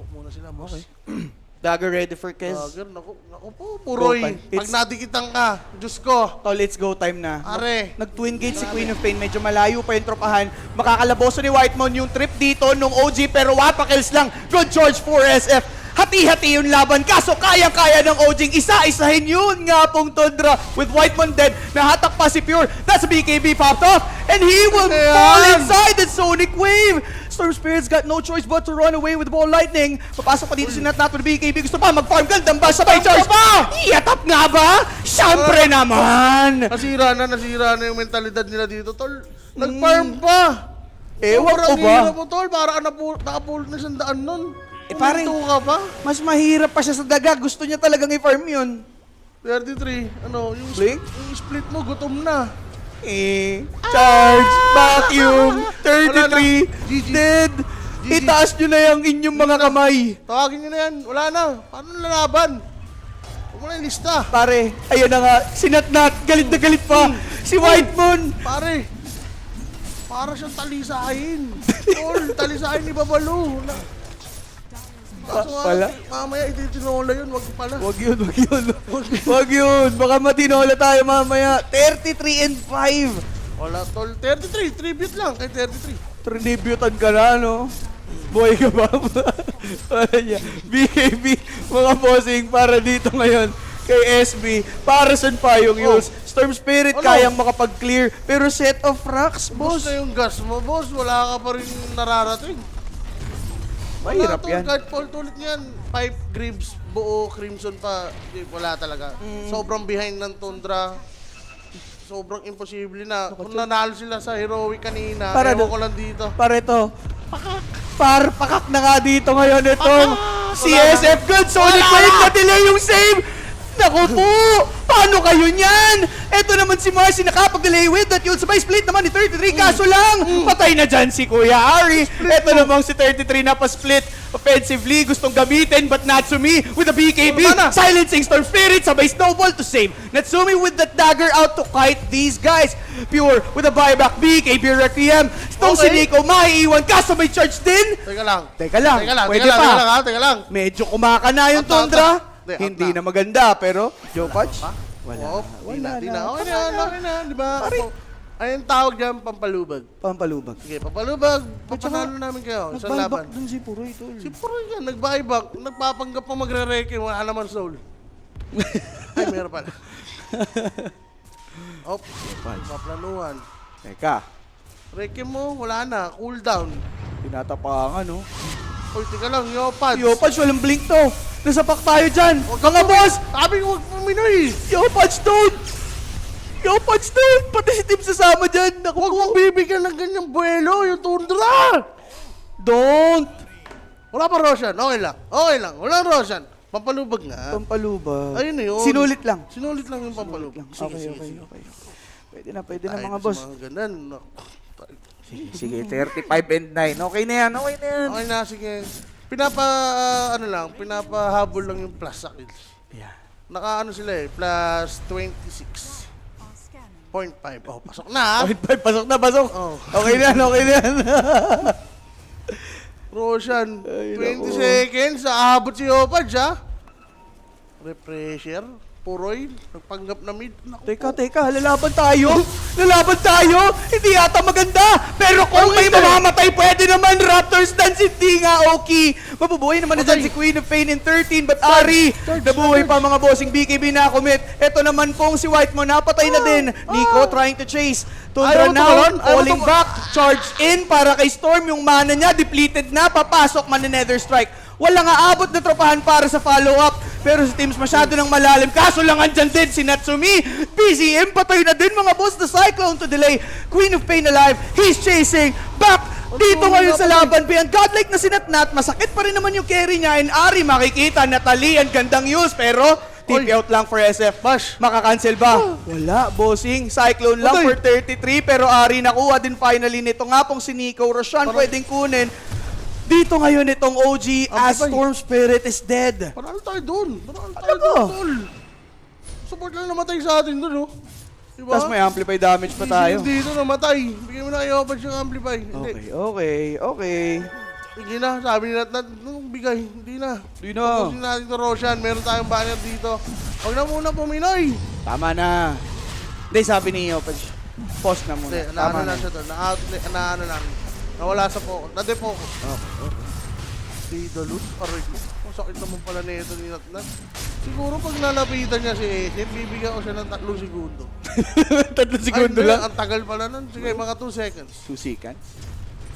muna sila, boss. Okay. Dagger ready for Kez. Dagger, naku po, puroy. Go time. Pag nadikitan ka, Diyos ko. Tol, it's go time na. Are. Nag-twin gate si Queen of Pain. Medyo malayo pa yung tropahan. Makakalaboso ni Whitemon yung trip dito nung OG pero wapakills lang. Good George for SF. Hati-hati yung laban. Kaso kayang-kaya ng OG. Isa-isahin yun nga pong Tundra. With Whitemon dead, nahatak pa si Pure. That's BKB popped off. And he will Ayan. fall inside the Sonic Wave. Storm Spirits got no choice but to run away with Ball Lightning. Papasok pa dito si Nat with BKB. Gusto pa mag-farm. Gandang ba? Sabay charge pa! Iatap nga ba? Siyempre naman! Nasira na yung mentalidad nila dito, tol. Nag-farm pa. Ewan ko Sobrang ba? hirap mo, tol. Para nakapulot na 100 nun. Eh, pare. Huminto ka pa. Mas mahirap pa siya sa daga. Gusto niya talagang i-farm yun. 33, yung Blink? yung split mo, gutom na. Charge! Vacuum! Wala na. 33! GG. Dead! GG. Itaas nyo na yung inyong mga kamay. Tawagin nyo na yan. Wala na. Paano lalaban? Huwag mo na yung lista. Pare, ayun na nga. Si Nat, galit na galit pa. Si Whitemon. Pare. Para siyang talisahin. Tol, talisahin ni Babalo. Kaso nga, Pala? mamaya ititinola yun. Wag pala. Wag yun, wag yun. Wag yun. Baka matinola tayo mamaya. 33 and 5. Wala, tol. 33. Tribute lang kay 33. Tributan ka na, no? Boy ka ba? Wala niya. BKB, mga bossing para dito ngayon kay SB. Para saan pa yung use? Storm Spirit Ano? kayang makapag-clear. Pero set of racks, Boss boss. na yung gas mo, boss. Wala ka pa rin nararating. Mahirap Wala, tol. yan. Kahit Paul tulit niyan. 5 Gribbs, buo, Crimson pa. Wala talaga. Sobrang behind ng Tundra. Sobrang imposible na. Kung nanalo sila sa Heroic kanina, Para ewan do- ko lang dito. Para ito. Pakak na nga dito ngayon itong si Wala na. SF Good. Sonic Wave na delay yung save. Naku po! Paano kayo niyan? Eto naman si Marcy nakapag-delay with that yun. Sabay split naman ni 33. Kaso lang, patay na dyan si Kuya Ari. Eto namang si 33 na pa-split offensively. Gustong gamitin but Natsumi with the BKB. Wala na. Silencing Storm Spirit. Sabay snowball to save. Natsumi with that dagger out to kite these guys. Pure with a buyback. BKB Requiem. Itong si Okay. Nico maiiwan. Kaso may charge din. Teka lang. Teka lang. Pwede teka pa. lang, ha? Teka lang. Medyo kumaka na yung Out na, Tundra. out na. Hindi, out Hindi na. na maganda, pero Joe Patch? Oo, Wala di na. Okay na, di ba? Pare. Ayun tawag dyan, pampalubag. Pampalubag. Sige, pampalubag. Papanalo namin kayo. Isang laban. dun si Puroy, tol. Si Puroy yan, nag-buyback. Nagpapanggap pa magre-reke. Wala naman soul. Ay, meron pala. Oh, paplanuhan. Teka, Reke mo, wala na. Cool down. tinatapangan, no? Uy, tika lang, Yopads. Yo Patch, walang blink to. Nasapak tayo dyan. Mga boss! Sabi ko, huwag puminoy. Yo Patch, don't! Yo Patch, don't! Pati si Tim sasama dyan. Naku Huwag po. mong bibigyan ng ganyang buwelo, yung Tundra. Don't! Wala pa Roshan, okay lang. Okay lang, walang Roshan. Pampalubag nga. Pampalubag. Ayun na yun. Sinulit lang. Sinulit lang yung pampalubag. Okay. Pwede na Ay, mga boss. Mga ganun. Sige, 35 and 9. Okay na yan. Okay na, sige. Pinapahabol lang yung plus sa kills. Yeah. Naka sila eh, plus 26.5. Scanning. Oh, pasok na. Pasok na, pasok. Oh. Okay na yan. Roshan, Ay, 20 nako. seconds, aabot si Opad siya. Refresher, Puroy, nagpanggap na mid. Naku Teka, lalaban tayo? Lalaban tayo? Hindi yata maganda. Pero kung may mamamatay, pwede naman. Raptors dance, hindi nga okay. Mabubuhay naman na dyan si Queen of Pain in 13. But Ari, nabuhay pa mga bossing BKB na commit. Ito naman pong si White mo, napatay na din. Nico trying to chase. Tundra Ayaw mo now, tumalon? Ayaw mo falling back. Charge in para kay Storm. Yung mana niya, depleted na. Papasok man ni Nether Strike. Walang aabot na tropahan para sa follow-up. Pero sa teams masyado ng malalim. Kaso lang andyan din si Natsumi. PCM patay na din mga boss. The Cyclone to delay. Queen of Pain alive. He's chasing back. Dito ngayon sa laban. Beyond godlike na si Natnat. Masakit pa rin naman yung carry niya. And Ari makikita. Natalie ang gandang use. Pero TP out lang for SF. Bash. Makakancel ba? Wala, bossing. Cyclone lang Oy. for 33. Pero Ari nakuha din finally nito. Nga pong si Nico. Roshan pwedeng kunin. Dito ngayon itong OG as Abay. Storm Spirit is dead. Panalo tayo doon. Panalo tayo Ano doon, ba? tol. Support lang namatay sa atin doon, oh. Diba? Tapos may amplify damage pa tayo. Dito namatay. Bigyan mo na kayo Opad siyang amplify. Hindi. Okay. Hindi na. Sabi nila, nung bigay. Hindi na. Di na. Tapusin natin to Roshan. Meron tayong banner dito. Huwag na muna puminoy. Tama na. Hindi, sabi ni Opad. Pause na muna. Hindi, Tama naano lang siya doon. Naano lang. Nawala sa focus. Na-defocus. Di dalus. Aray ko. Masakit naman pala na ito ni Natnat. Siguro pag nalapitan niya si Ace, bibigyan ko siya ng 3 segundo. 3 segundo Ay, lang. Ang tagal pala nun. Sige, mga 2 seconds. 2 seconds?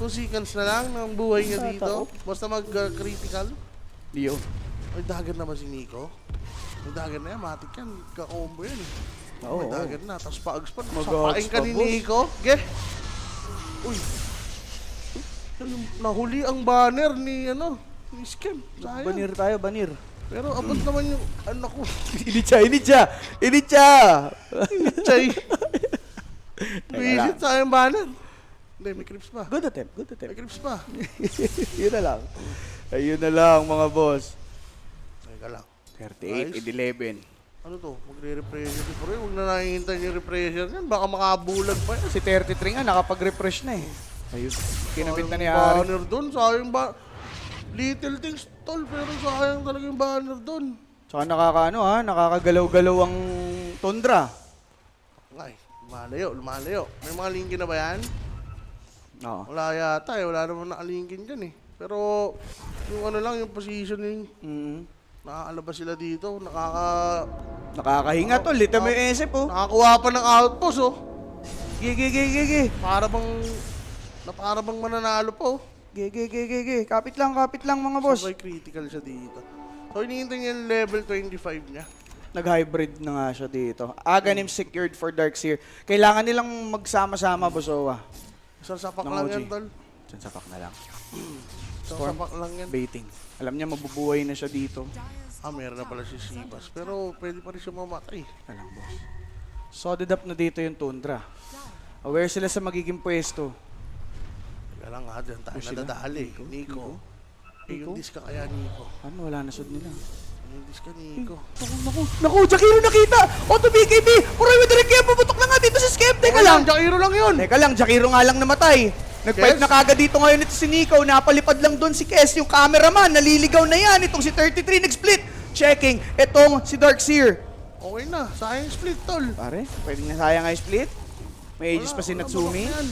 2 seconds na lang ng buhay niya dito. Basta mag-critical. Dio. Ay, dagger naman si Nico. May dagger na yan. Matik yan. Ka-combo yan eh. Oo, May dagger na. Tapos pa-ags pa. Mag-ags Sapain ka pa, ni boss. Nico. Ge. Uy. Nahuli ang banner ni ni Scam. Sayang. Banir tayo, banir. Pero abot naman yung anak ko. Initcha! Chay. Visit sa yung banner. Hindi, may creeps pa. Good attempt. May creeps pa. Yun na lang. Ayun na lang mga boss. Teka lang. 38 and 11. Ano to? Magre-refresher si Puro. Huwag na nakikita yung refresher niyan. Baka makabulag pa yan. Si 33 nga, nakapag-refresh na eh. Ayun. Kinabit na ni Sayang Ari. banner doon. Sayang ba? Little things, tol. Pero sayang talaga yung banner doon. Tsaka nakakagalaw-galaw ang Tundra. Ay, lumalayo. May mga linkin na ba yan? Oo. Wala yata eh. Wala naman nakalinkin dyan eh. Pero yung yung positioning, nakakalabas sila dito. Nakakahinga tol. Lita mo yung SF oh. Nakakuha pa ng outpost oh. Gigi. Para bang mananalo po. Gigi. Kapit lang mga boss. Sabay critical siya dito. So iniintay niya yung level 25 niya. Nag-hybrid na nga siya dito. Aghanim secured for Darkseer. Kailangan nilang magsama-sama, Bosowa. Isang sapak Ng lang OG. yan, tol. Diyan sapak na lang. Isang Storm. sapak lang yan. Baiting. Alam niya mabubuhay na siya dito. Ah, meron na pala si Sivas. Pero pwede pa rin siya mamatay. Alam, boss. Sodded up na dito yung Tundra. Aware sila sa magiging pwesto. Teka lang nga, dyan tayo Sila? nadadali. Nico. Eh, yung disc ka kaya, Nico. Ano, wala na sud nila. Yung disc ka, Nico. Naku, Jakiro nakita! Auto BKB! Puroy mo direct kaya puputok na nga dito si Skep! Teka lang! Jakiro lang yun! Teka lang, Jakiro nga lang namatay. Nag-fight Kes? na kagad dito ngayon ito si Nico. Napalipad lang doon si Kes, yung cameraman. Naliligaw na yan. Itong si 33 nag-split. Checking. Itong si Darkseer. Okay na, sayang split, tol. Pare, pwedeng nasayang nga split. May ages pa si Wala Natsumi. bulak na yan.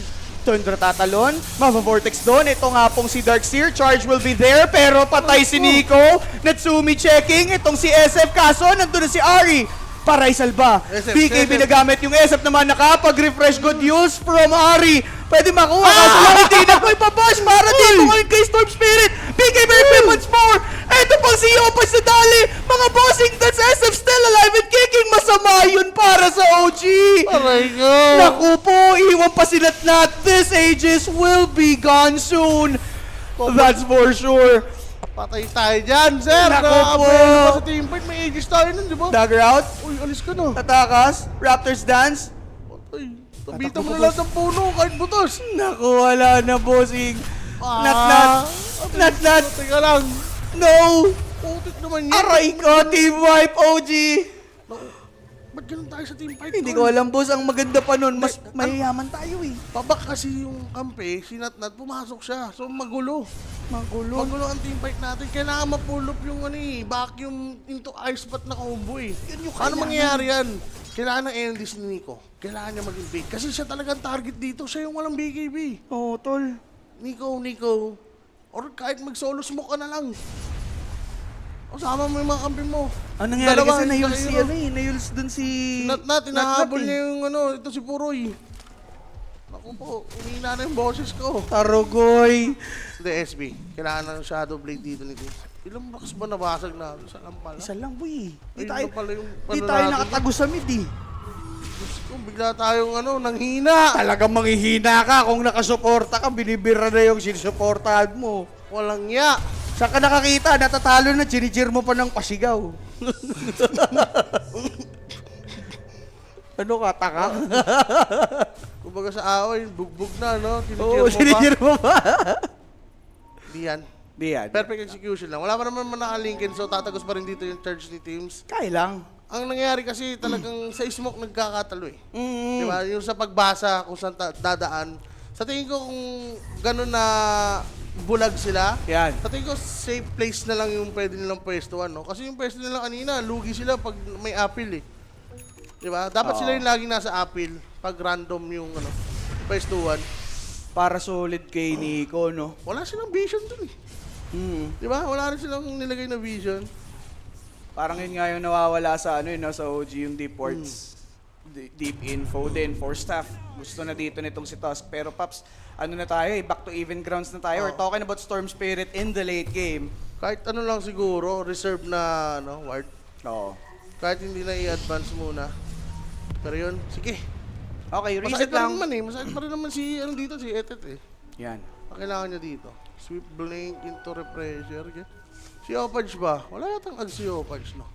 Tundra tatalon. Mava-vortex doon. Ito nga pong si Darkseer. Charge will be there. Pero patay si Nico. Natsumi checking. Itong si SF. Kaso, nandun na si Ari. Paray salba. SF, BKB SF. nagamit yung SF naman nakapag-refresh good use from Ari. Pwede makuha. Kaso lang hindi na ko ipabash para dito ngayon kay Storm Spirit. BKB equipments 4. Ito pang si Yopas na dali. Mga bossing, that's SF still alive and kicking. Masama yun para sa OG. Aray ko! Naku po, iwan pa si Natnat. This Aegis will be gone soon. That's for sure. Patay tayo dyan, sir! Naku Nakakapwede po. pa sa team fight, may aegis tayo nun, di ba? Dagger out. Uy, alis ka na. Tatakas. Raptors dance. Patay. Tabitan mo na lahat ng puno, kahit butos. Naku, wala na bossing. Ah. Natnat. Teka lang. No. Putik naman yan. Aray ko, team wipe OG. ba't ganun tayo sa team fight? Hindi tol? ko alam, boss. Ang maganda pa nun, mas mayayaman tayo eh. Pabak kasi yung kampe, si Natnat, pumasok siya. So magulo. Magulo. Magulo ang team fight natin. Kailangan ma-pull up yung vacuum into ice bat na combo eh. Yun yung Paano kailangan. mangyayari yan? Kailangan ng endless ni Nico. Kailangan niya maging big. Kasi siya talagang target dito. Siya yung walang BKB. Oo, tol. Nico. Or kahit mag-solo smoke ka na lang. O sama mo yung mga kampi mo. Ang nangyari Dalawa, kasi na-yules kayo, si no? ano eh. Na-yules dun si... Natnat, hinahabol Natnat eh. niya yung ito si Puroy. Naku po, umina na yung boses ko. Tarogoy. Hindi, SB. Kailangan ng Shadow Blade dito ni Chris. Ilang box ba nabasag na? Isa lang pala. Isa lang, boy. Di Ayun tayo, na pala yung di ano tayo natin. nakatago sa mid eh. Diyos ko, bigla tayong nanghina. Talagang manghihina ka kung nakasuporta ka, binibira na yung sinusuportahan mo. Walang ya. Saan ka nakakita? Natatalo na, chinichir mo pa ng pasigaw. Ano ka, taka? Kumbaga sa away, bugbog na, no? Oo, Tinichir mo pa. chinichir mo pa. Di yan. Di yan. Perfect execution lang. Wala pa naman nakalinkin, so tatagos pa rin dito yung charge ni teams. Kaya lang. Ang nangyayari kasi talagang sa smoke nagkakatalo eh. Mm. Di ba? Yung sa pagbasa kung saan dadaan. Sa tingin ko kung gano'n na bulag sila, Yan. sa tingin ko safe place na lang yung pwede nilang pwestuhan, no? Kasi yung pwesto nila kanina, lugi sila pag may appeal eh. Di ba? Dapat Oo. sila yung laging nasa appeal pag random yung pwestuhan. Para solid kay Nico, no? Wala silang vision dun eh. Di ba? Wala rin silang nilagay na vision. Parang yun nga yung nawawala sa sa OG, yung deep words. Deep info din, for staff. Gusto na dito nitong si Tusk. Pero Paps, na tayo back to even grounds na tayo. We're talking about Storm Spirit in the late game. Kahit ano lang siguro, reserve na ward. Oo. Kahit hindi na i-advance muna. Pero yun, sige. Okay, Masakit reset pa rin lang. naman eh. Masakit pa rin naman si Etet eh. Yan. Ang kailangan niya dito. Sweep blink into refresher. Si Opage ba? Wala yatang ag si Opage, no?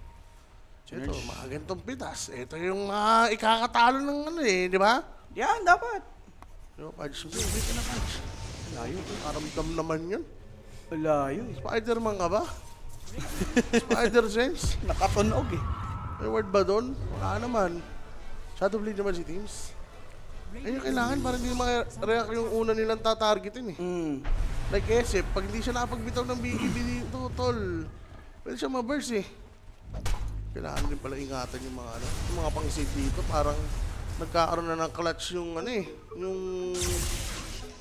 Ito, mga gantong pitas. Ito yung mga ikakatalo ng di ba? Yan, dapat. Si Opage, hindi ka na Opage. Layo, karamdam naman yun. Malayo eh. Spider-Man ka ba? Spider-Sense? Nakatunog eh. May word ba doon? Wala naman. Shadow Blade naman si Teams. Ayun yung kailangan para hindi ma-react yung una nilang tatargetin eh. Like SF, pag hindi siya nakapagbitaw ng BKB dito, tol, pwede siya ma-burst eh. Kailangan din pala ingatan yung mga pang-save dito. Parang nagkakaroon na ng clutch yung yung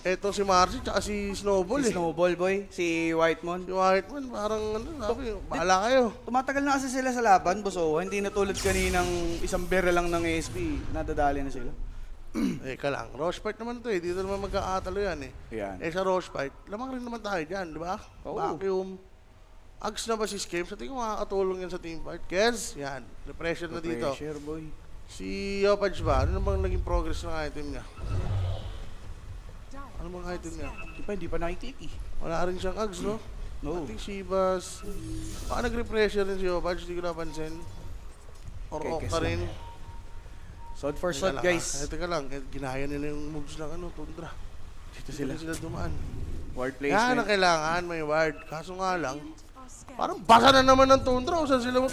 eto si Marcy tsaka si Snowball Si eh. Snowball Boy, si Whitemon. Si Whiteman, parang sabi, bahala kayo. Tumatagal na kasi sila sa laban, boso. Hindi na tulad kaninang isang bera lang ng ASP. Nadadali na sila. Ka lang, Roche fight naman to eh. Dito naman magkakatalo yan eh. Yan. Sa Roche fight, lamang rin naman tayo dyan, di ba? Oo. Vacuum. Ags na ba si Scape? Sa tingin ko makakatulong yan sa team fight. Kes, yan. Repression na dito. Pressure, boy. Si Yopage ba? Ano namang naging progress ng item niya? Ano bang item niya? Hindi pa nakiklik eh. Wala rin siyang Ags, no? No. I think Shibas. Baka nag-repressure rin si Yopage, di ko napansin. Or Okay, Okta guess lang. rin. Sod for Teka sod, lang, guys. Teka lang, ginaya nila yung moves ng Tundra. Dito Sila sila. dumaan. Ward Yan ang placement. kailangan, may ward. Kaso nga lang, parang basa na naman ng Tundra. O saan sila?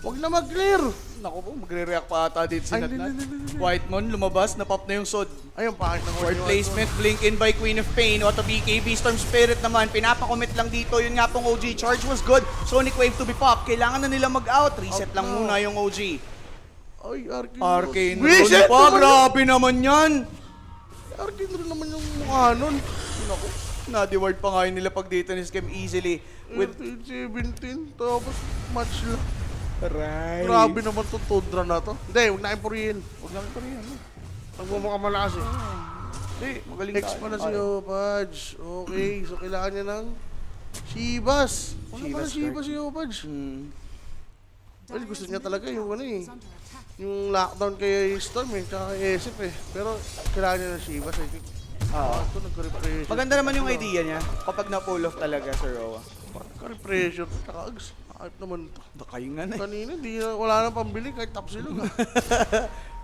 Huwag na mag-clear. Naku po, magre-react pa ata dito si Ay, Natnat. hindi. Whitemon, lumabas, napop na yung sod. Ayun, pangit ng Ward placement, blink in by Queen of Pain. Auto BKB, Storm Spirit naman. Pinapakomit lang dito. Yun nga pong OG. Charge was good. Sonic Wave to be popped. Kailangan na nila mag-out. Reset Out lang na. muna yung OG. Ay, Arkin. Arcane Reset Rune pa. naman Grabe naman yan. yun. Arcane rin naman yung mukha nun. Naku, na-deward pa nga yun nila pag dito ni Scam easily. With 17, tapos match lang. Right. Grabe naman to Tundra na to. Hindi, huwag na impurihin. Huwag namin pa rin yan. Nagmumukha malakas eh. Hindi, magaling X pa na si Opage. Okay, so kailangan niya ng Shibas. Wala pa na Shibas Shibas si Opage. Hmm. Well, gusto niya talaga yung yung lockdown kay Storm eh, tsaka kay SF eh. Pero kailangan niya ng Shibas, I think. Ito nagka-repression. Maganda naman yung idea niya kapag na-pull off talaga, Sir Roa. Nagka-repression. Tsaka Ags, hype naman ito. Kayo nga na eh. Kanina, wala nang pambili kahit top silog ah.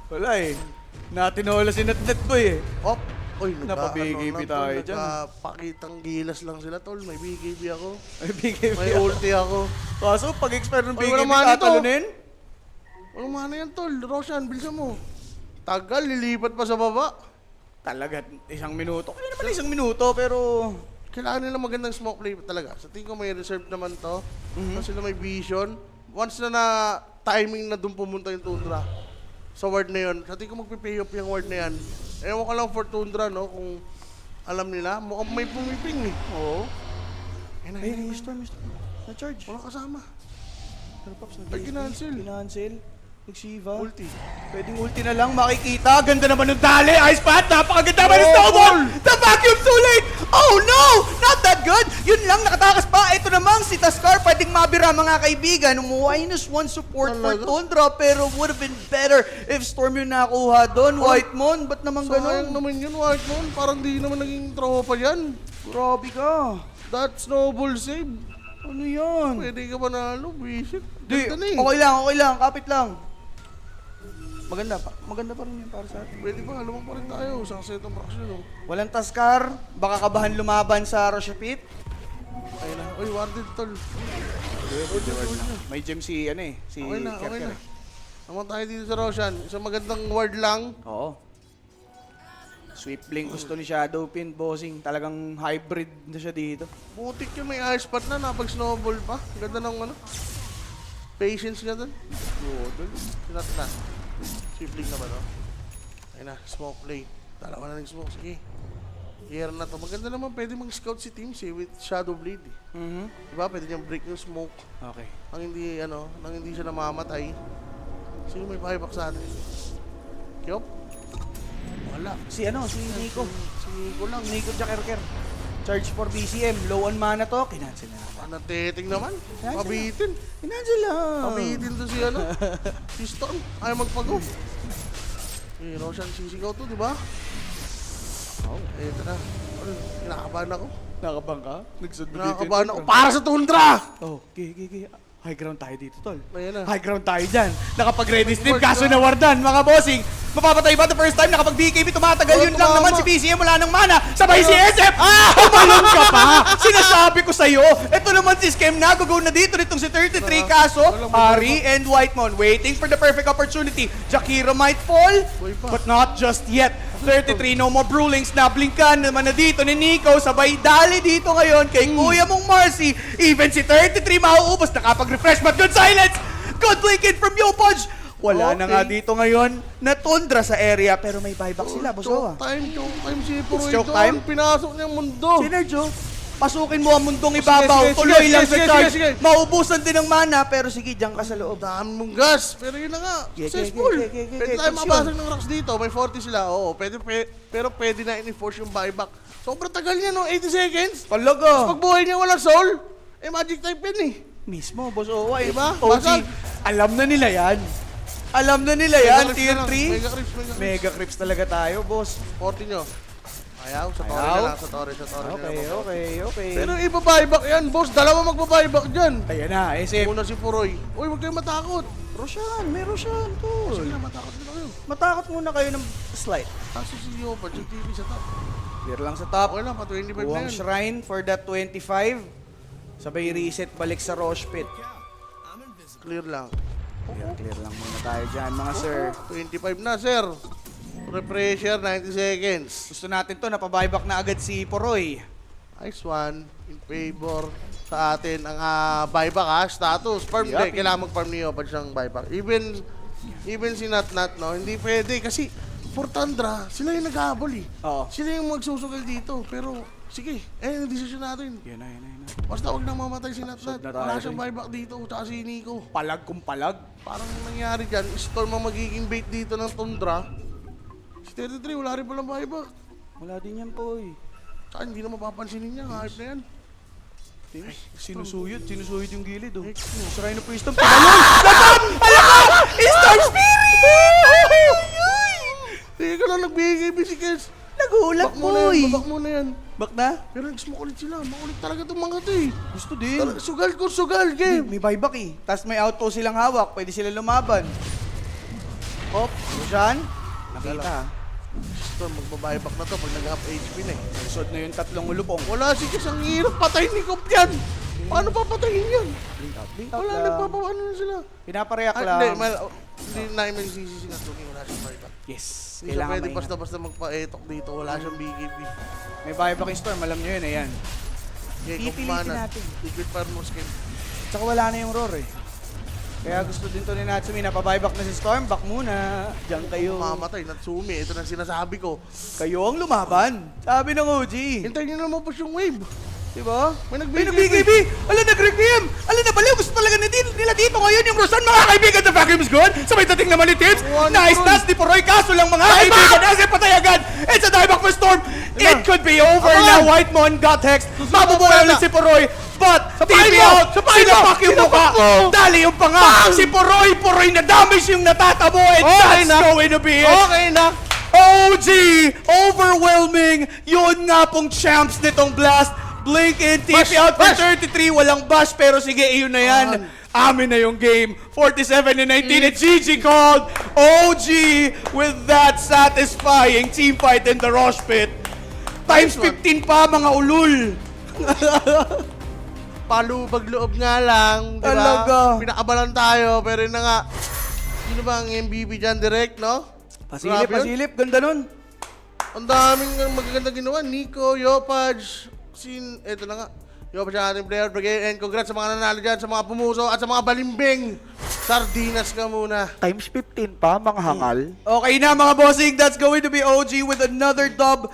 Wala eh. Natinola si Natnet Boy eh. Op! Uy, Napa-BKB tayo dyan. Nagpakitang gilas lang sila, tol. May BKB ako. May BKB May ulti ako. Kaso pag expire ng Ay, BKB, wala man ito. tatalunin? Walang mana yan, tol. Roshan, bilisan mo. Tagal, lilipat pa sa baba. Talaga, 1 minuto. Kaya naman 1 minuto, pero... Kailangan nila magandang smoke play talaga. Sa tingin ko may reserve naman to. Kasi sila may vision. Once na timing na doon pumunta yung Tundra sa ward na yun, sa tingin ko magpipay up yung ward na yan. Ewan ko lang for Tundra, no? Kung alam nila, mukhang may pumiping eh. Oo. Ayun na, Ayun, ayun, Mr. Na-charge. Wala kasama. Pero Pops, Ay, kinancel. Kinancel. Nag-Shiva. Ulti. Pwedeng ulti na lang, makikita. Ganda naman ng dali. Ice Pat, napakaganda naman ng Oh, snowball. goal! The vacuum too late. Oh no! Not that good. Yun lang, nakatakas pa. Ito namang si Taskar, pwedeng mabira mga kaibigan. -1 support for Talaga? Tundra, pero would have been better if Storm yung nakuha doon. Whitemon, ba't naman Sayang ganun? naman yun, Whitemon. Parang di naman naging tropa yan. Grabe ka. That snowball save. Ano yan? Pwede ka ba nalo? Visit. Di, Ganda na eh. okay lang, kapit lang. Maganda pa rin yan para sa atin. Pwede ba? Lumang pa rin tayo. Isang set of fraction. Oh. Walang Taskar, baka kabahan lumaban sa Roshapit. Ayun na. Uy, warded tol. May gem si si Okay na, okay Kerker na. Naman tayo dito sa Roshan. Isang magandang ward lang. Oo. Sweep blink gusto ni Shadowpin, bossing. Talagang hybrid na siya dito. Butik yun, may ice spot na. Napag-snowball pa. Ganda ng ano. Patience nga dun. Budol. Sinat na. Sweepling na ba, no? Ayun na, smoke play. Dalawa na ng smoke. Sige. Year na to. Maganda naman, pwede mag-scout si teams eh, with Shadow Blade eh. Diba? Pwede niyang break yung smoke. Okay. Nang hindi siya namamatay. Sino may buyback sa atin? Kyop? Wala. Si Nico. Si Nico lang. Nico Jakerker. Charge for BCM. Low on mana to. Kinancel na naman. Nateting naman. Yan, Pabitin. Kinancel lang. Pabitin to si si Storm. Ayaw magpag-go. Eh, Roshan sisigaw to, di ba? Oh. Eh, ito na. Ano, kinakabahan ako. Nakabang ka? Kinakabahan ako. Para sa Tundra! Oh, okay. High ground tayo dito, tol. Ayan na. High ground tayo dyan. Nakapag-ready stream, kaso na wardan, mga bossing. Mapapatay ba the first time? Nakapag-BKB, tumatagal. Oh, Yun lang tumama. naman si BCM, wala nang mana. Sabay si SF! Tumalon ka pa! Sinasabi ko sa'yo. Ito naman si Skem na, go na dito nitong si 33, kaso Ari and Whitemon waiting for the perfect opportunity. Jakiro might fall, Boy pa. but not just yet. 33, no more brawlings. Nablinkan naman na dito ni Nico. Sabay dali dito ngayon kay Kuya mong Marcy. Even si 33 mauubos. Nakapag-refresh, but good silence. Good blinking from Yopodge. Wala na Okay. nga dito ngayon na Tundra sa area, pero may buyback sila, boss. Choke time si Puroy choke doon. time? Pinasok niya yung mundo. Synerjo, pasukin mo ang mundong ibabaw. sige, Tuloy sige, lang sige, sa charge. sige. Maubusan din ng mana, pero sige, diyan ka sa loob. Dami mong gas. Pero yun na nga. Okay, Successful. okay. Pwede tayo mabasag ng rocks dito. May 40 sila. Oo. Pero pwede na in-enforce yung buyback. Sobrang tagal niya, no? 80 seconds. Talaga. Pag buhay niya walang soul, magic type yun eh. Mismo, boss Owa. Diba? OG, Basag. alam na nila yan. Alam na nila yan, Mega tier creeps na lang. 3. Mega creeps. Mega creeps talaga tayo, boss. 40 nyo. Ayaw. Sa tore Ayaw? na lang. Sa tore na lang. Okay. Pero iba-buyback yan, boss. Dalawa magpa-buyback dyan. Ayan na, SF. Una si Puroy. Uy, huwag kayong matakot. Roshan, may Roshan, tol. Sige na, matakot na kayo. Matakot muna kayo ng slide. Kaso si Yopa, yung TV sa top. Clear lang sa top. Okay lang, pa 25 na Buwang yun. shrine for that 25. Sabay reset, balik sa Rosh Pit. Clear lang. Clear lang muna tayo dyan, mga sir. 25 na, sir. Refresher, 90 seconds. Gusto natin to, napabuyback na agad si Poroy. Nice one. In favor sa atin ang buyback status. Farm Yup. kailangan mag-farm ni Yopa siyang buyback. Even si Nat, no, hindi pwede kasi for Tundra, sila yung naghahabol eh. Oo. Sila yung magsusugal dito. Pero, sige, yung decision natin. Yan na. Basta huwag nang mamatay si Nat. Sod na tayo, Wala siyang eh. buyback dito, tsaka si Nico. Palag kung palag. Parang nangyari dyan, Storm ang magiging bait dito ng Tundra. Si 33, wala rin palang buyback. Wala din yan, Poy. Tsaka hindi na mapapansinin niya, hype na yan. Sinusuyod yung gilid, oh. Hex Saray na po yung stamp. Alam ko! Storm Spirit! Hindi ka lang nagbigay, bisikes. Nagulat, Back muna yan, Poy. babak muna yan. Back na? Pero nag-smoke ulit sila, makulit talaga itong mga to eh. Gusto din. Talaga, sugal ko, sugal, game. May buyback eh. Tapos may outpost silang hawak. Pwede sila lumaban. Hop, Roshan. Nakita. Storm, magbabuyback na to pag nag-up HP na eh. Susod na yung tatlong ulupong. Wala si Kes, ang hirap patay ni Kop yan. Paano papatayin yan? Blink out Wala, lang. nagpapaano na sila. Pinapareact Ay, lang. hindi, Hindi namin sisisi na Tumi, wala siyang buyback. Yes. Hindi siya Kailangan pwede maingat. basta-basta magpa-etok dito, wala siyang BKB. May buyback yung Storm, alam nyo yun, ayan. Jacob Pipilitin Mana, natin. Liquid Fire Muskin. Tsaka wala na yung roar eh. Kaya gusto din to ni Natsumi na pa-buyback na si Storm, back muna. Diyan kayo. Mamatay, Natsumi, ito na sinasabi ko. Kayo ang lumaban. Sabi ng OG. Hintayin niyo na mapush yung wave. Diba? May May nag-BKB. nag-BKB! Ala, nag-requiem! Ala, nabaliw! Gusto talaga nila dito ngayon yung Rosan, mga kaibigan! The vacuum is good! Sabay dating naman ni Tibbs! One Nice goal. task ni Poroy! Kaso lang mga kaibigan! As patay agad! It's a dieback for Storm! It could be over now! White Mon got hexed! Mabubuhay ulit si Poroy! But, TP out! Sinapak yung mukha! Dali yung panga! Si Poroy! Poroy na damage yung natatamo! And Okay that's na. going to be it! Okay na. OG! Overwhelming! Yun nga pong champs nitong Blast. Blink and TP Bash! out for Bash! 33. Walang bash pero sige, iyon na yan. Amin na yung game. 47 and 19 and GG called. OG with that satisfying team fight in the Rosh Pit. Times 15 pa mga ulul. Palubag loob nga lang, di ba? Talaga. Pinakabalan tayo, pero yun na nga. Sino ba ang MVP dyan direct, no? Pasilip, Grabe yun. pasilip. Ganda nun. Ang daming magaganda ginawa. Nico, Yopaj, eto na nga. Yopaj ang ating player brigade. And congrats sa mga nanalo dyan, sa mga pumuso, at sa mga balimbing. Sardinas ka muna. Times 15 pa, mga hangal. Okay na mga bossing, that's going to be OG with another dub